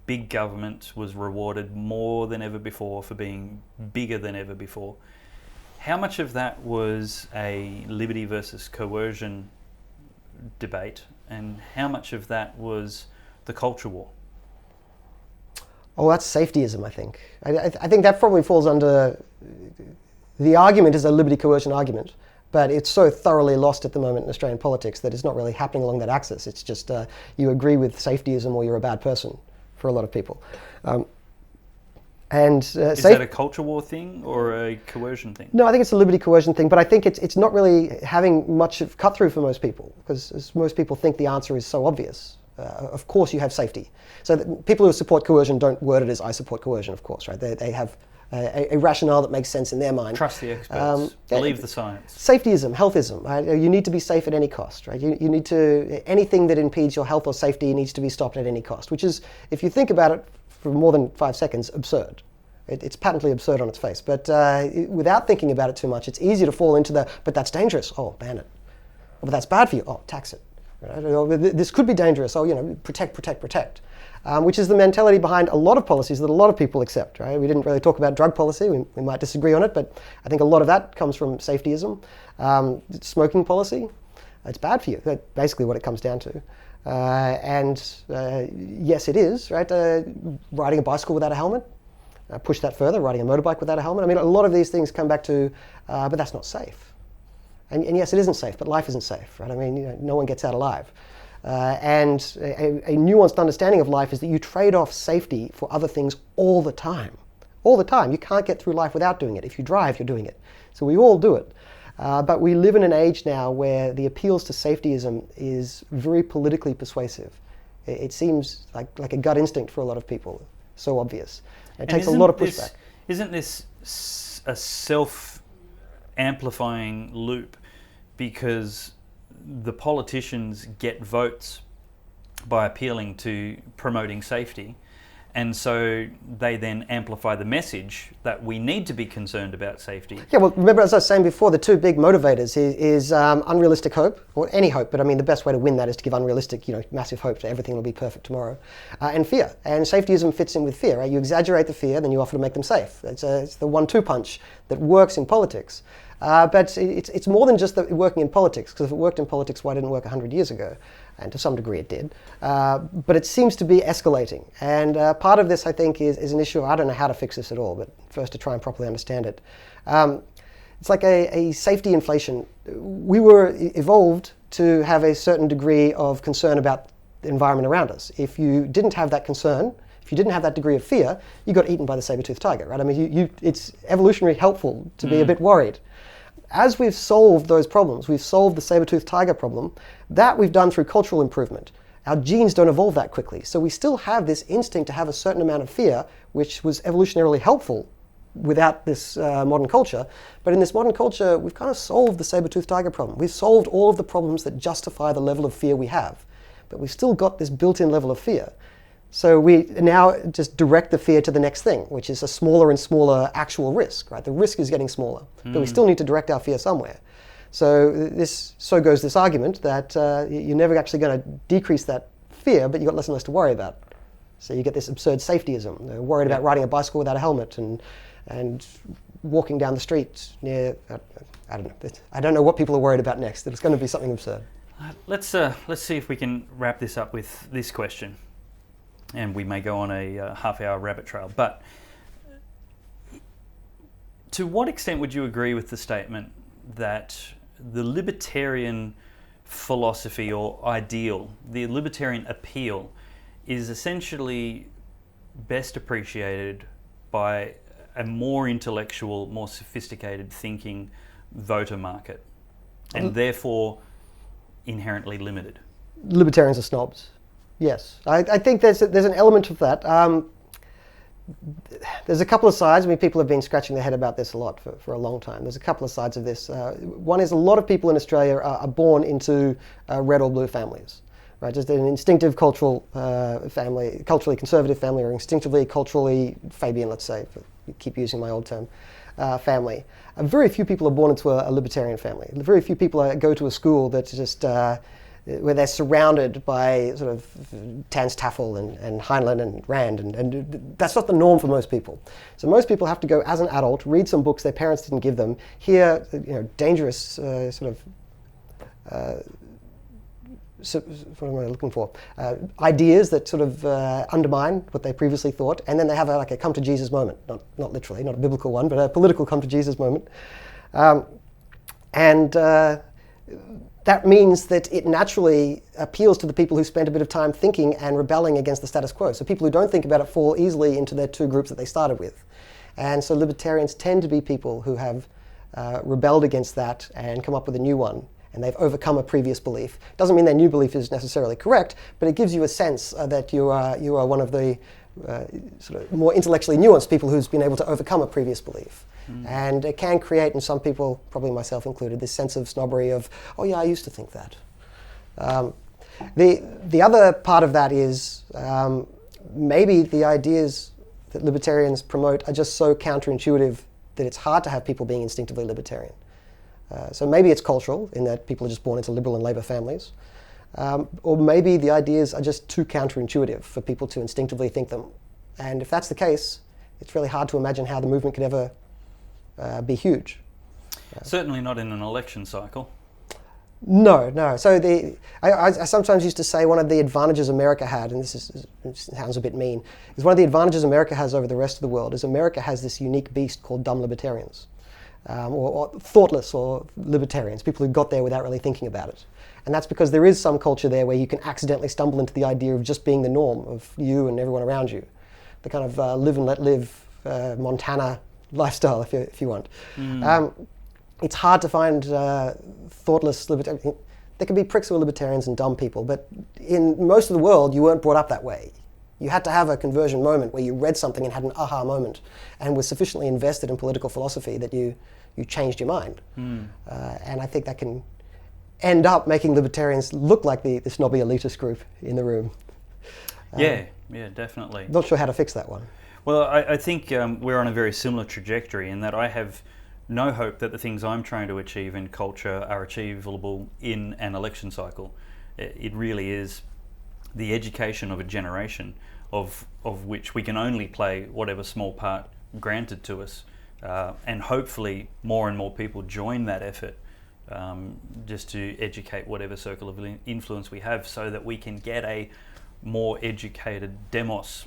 Big government was rewarded more than ever before for being bigger than ever before. How much of that was a liberty versus coercion debate, and how much of that was the culture war? Oh, that's safetyism, I think. I think that probably falls under... The argument is a liberty coercion argument, but it's so thoroughly lost at the moment in Australian politics that it's not really happening along that axis. It's just you agree with safetyism or you're a bad person for a lot of people. Is that a culture war thing or a coercion thing? No, I think it's a liberty coercion thing, but I think it's not really having much of cut through for most people, because most people think the answer is so obvious. Of course you have safety. So people who support coercion don't word it as I support coercion, of course, right? They have a rationale that makes sense in their mind. Trust the experts. Believe the science. Safetyism, healthism. Right? You need to be safe at any cost. Right? You need to, anything that impedes your health or safety needs to be stopped at any cost, which is, if you think about it for more than 5 seconds, absurd. It's patently absurd on its face. But without thinking about it too much, it's easy to fall into but that's dangerous. Oh, ban it. Oh, but that's bad for you. Oh, tax it. Right? This could be dangerous. Oh, protect, protect, protect. Which is the mentality behind a lot of policies that a lot of people accept, right? We didn't really talk about drug policy. We might disagree on it, but I think a lot of that comes from safetyism. Smoking policy, it's bad for you. That's basically what it comes down to. Yes, it is, right? Riding a bicycle without a helmet, push that further, riding a motorbike without a helmet. I mean, a lot of these things come back to, but that's not safe. And yes, it isn't safe, but life isn't safe, right? I mean, no one gets out alive. And a nuanced understanding of life is that you trade off safety for other things all the time. All the time. You can't get through life without doing it. If you drive, you're doing it. So we all do it. But we live in an age now where the appeals to safetyism is very politically persuasive. It seems like a gut instinct for a lot of people. So obvious. It takes a lot of pushback. Isn't this a self-amplifying loop? Because the politicians get votes by appealing to promoting safety, and so they then amplify the message that we need to be concerned about safety. Yeah, well, remember, as I was saying before, the two big motivators is unrealistic hope, or any hope, but I mean the best way to win that is to give unrealistic, massive hope that everything will be perfect tomorrow, and fear. And safetyism fits in with fear, right? You exaggerate the fear, then you offer to make them safe. It's the 1-2 punch that works in politics. But it's more than just working in politics, because if it worked in politics, why didn't it work 100 years ago? And to some degree it did. But it seems to be escalating. And part of this, I think, is an issue. I don't know how to fix this at all, but first to try and properly understand it. It's like a safety inflation. We were evolved to have a certain degree of concern about the environment around us. If you didn't have that concern, if you didn't have that degree of fear, you got eaten by the saber-toothed tiger, right? I mean, it's evolutionary helpful to be a bit worried. As we've solved those problems, we've solved the saber-toothed tiger problem, that we've done through cultural improvement. Our genes don't evolve that quickly, so we still have this instinct to have a certain amount of fear, which was evolutionarily helpful without this modern culture. But in this modern culture, we've kind of solved the saber-toothed tiger problem. We've solved all of the problems that justify the level of fear we have, but we've still got this built-in level of fear. So we now just direct the fear to the next thing, which is a smaller and smaller actual risk, right? The risk is getting smaller, but we still need to direct our fear somewhere. So goes this argument that you're never actually going to decrease that fear, but you've got less and less to worry about. So you get this absurd safetyism. They're worried about riding a bicycle without a helmet and walking down the street near, I don't know. I don't know what people are worried about next. It's going to be something absurd. Let's see if we can wrap this up with this question. And we may go on a half-hour rabbit trail. But To what extent would you agree with the statement that the libertarian philosophy or ideal, the libertarian appeal, is essentially best appreciated by a more intellectual, more sophisticated thinking voter market, and therefore inherently limited? Libertarians are snobs. Yes, I think there's an element of that. There's a couple of sides. I mean, people have been scratching their head about this a lot for a long time. There's a couple of sides of this. One is a lot of people in Australia are born into red or blue families, right? Just an instinctive cultural family, culturally conservative family, or instinctively culturally Fabian, let's say, keep using my old term, family. Very few people are born into a libertarian family. Very few people go to a school that's just where they're surrounded by sort of Tans Taffel and Heinlein and Rand, and that's not the norm for most people. So most people have to go as an adult, read some books their parents didn't give them, hear dangerous what am I looking for? Ideas that sort of undermine what they previously thought, and then they have a come to Jesus moment. Not literally, not a biblical one, but a political come to Jesus moment. That means that it naturally appeals to the people who spent a bit of time thinking and rebelling against the status quo. So people who don't think about it fall easily into their two groups that they started with. And so libertarians tend to be people who have rebelled against that and come up with a new one. And they've overcome a previous belief. Doesn't mean their new belief is necessarily correct, but it gives you a sense that you are one of the sort of more intellectually nuanced people who's been able to overcome a previous belief. And it can create, in some people, probably myself included, this sense of snobbery of, oh yeah, I used to think that. The other part of that is maybe the ideas that libertarians promote are just so counterintuitive that it's hard to have people being instinctively libertarian. So maybe it's cultural, in that people are just born into liberal and Labour families. Or maybe the ideas are just too counterintuitive for people to instinctively think them. And if that's the case, it's really hard to imagine how the movement could ever be huge. Certainly not in an election cycle. No. So I sometimes used to say one of the advantages America had, and this sounds a bit mean, is one of the advantages America has over the rest of the world is America has this unique beast called dumb libertarians. Or thoughtless or libertarians, people who got there without really thinking about it. And that's because there is some culture there where you can accidentally stumble into the idea of just being the norm of you and everyone around you. The kind of live and let live Montana lifestyle, if you want. It's hard to find thoughtless libertarians. There can be pricks who are libertarians and dumb people, but in most of the world you weren't brought up that way. You had to have a conversion moment where you read something and had an aha moment and was sufficiently invested in political philosophy that you changed your mind. And I think that can end up making libertarians look like the snobby elitist group in the room. Yeah, definitely. Not sure how to fix that one. Well, I think we're on a very similar trajectory in that I have no hope that the things I'm trying to achieve in culture are achievable in an election cycle. It really is the education of a generation of which we can only play whatever small part granted to us. And hopefully more and more people join that effort just to educate whatever circle of influence we have so that we can get a more educated demos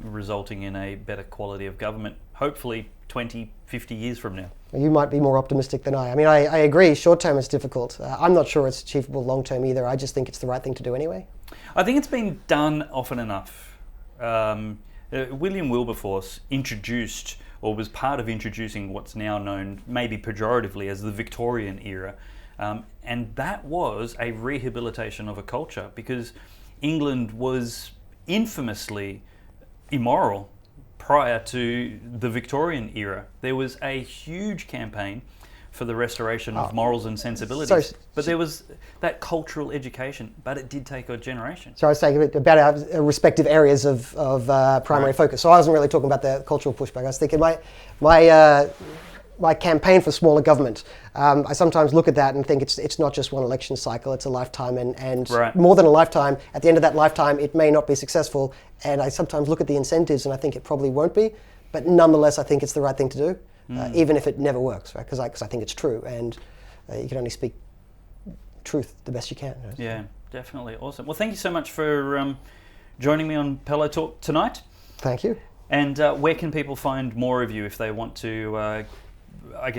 resulting in a better quality of government, hopefully 20, 50 years from now. You might be more optimistic than I. I mean, I agree, short term it's difficult. I'm not sure it's achievable long term either. I just think it's the right thing to do anyway. I think it's been done often enough. William Wilberforce introduced, or was part of introducing, what's now known maybe pejoratively as the Victorian era. And that was a rehabilitation of a culture because England was infamously immoral prior to the Victorian era. There was a huge campaign for the restoration of morals and sensibilities. But there was that cultural education, but it did take a generation. So I was saying about our respective areas of primary focus. So I wasn't really talking about the cultural pushback. I was thinking my campaign for smaller government, I sometimes look at that and think it's not just one election cycle, it's a lifetime and more than a lifetime. At the end of that lifetime, it may not be successful. And I sometimes look at the incentives and I think it probably won't be, but nonetheless, I think it's the right thing to do. Even if it never works, right? Because I think it's true, and you can only speak truth the best you can. Right? Yeah, definitely. Awesome. Well, thank you so much for joining me on Pellowe Talk tonight. Thank you. And where can people find more of you if they want to,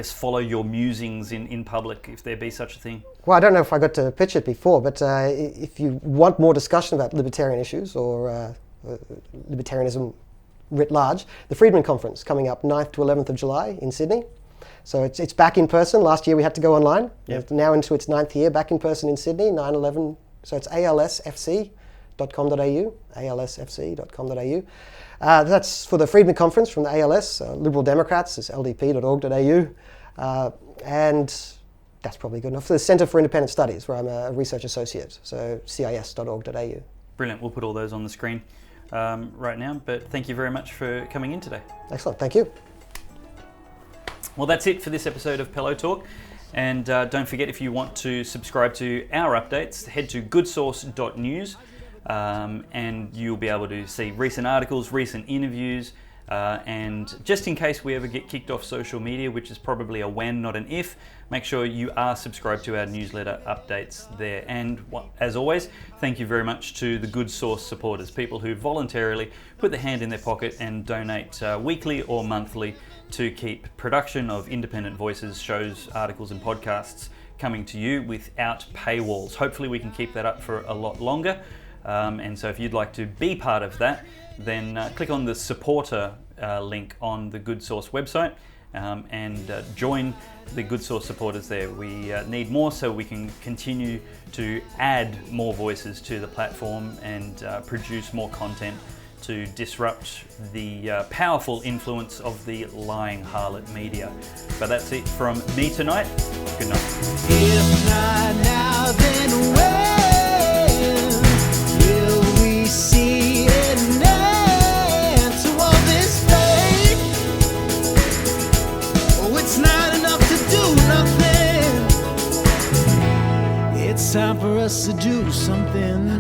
follow your musings in public, if there be such a thing? Well, I don't know if I got to pitch it before, but if you want more discussion about libertarian issues or libertarianism writ large, the Friedman Conference coming up 9th to 11th of July in Sydney. So it's back in person. Last year we had to go online. Yep. It's now into its 9th year, back in person in Sydney, 9/11. So it's alsfc.com.au, alsfc.com.au. That's for the Friedman Conference from the ALS. Liberal Democrats is ldp.org.au. And that's probably good enough. For the Centre for Independent Studies, where I'm a research associate, so cis.org.au. Brilliant. We'll put all those on the screen right now. But thank you very much for coming in today. Excellent. Thank you. Well, that's it for this episode of Pellowe Talk. And don't forget, if you want to subscribe to our updates, head to goodsource.news and you'll be able to see recent articles, recent interviews, and just in case we ever get kicked off social media, which is probably a when, not an if, make sure you are subscribed to our newsletter updates there. And as always, thank you very much to the Good Source supporters, people who voluntarily put their hand in their pocket and donate weekly or monthly to keep production of independent voices, shows, articles and podcasts coming to you without paywalls. Hopefully we can keep that up for a lot longer. And so if you'd like to be part of that, then click on the supporter link on the Good Source website and join the Good Source supporters there. We need more so we can continue to add more voices to the platform and produce more content to disrupt the powerful influence of the lying harlot media. But that's it from me tonight. Good night. If not now, then when will we see an end to all this pain? Oh, it's not enough to do nothing. It's time for us to do something.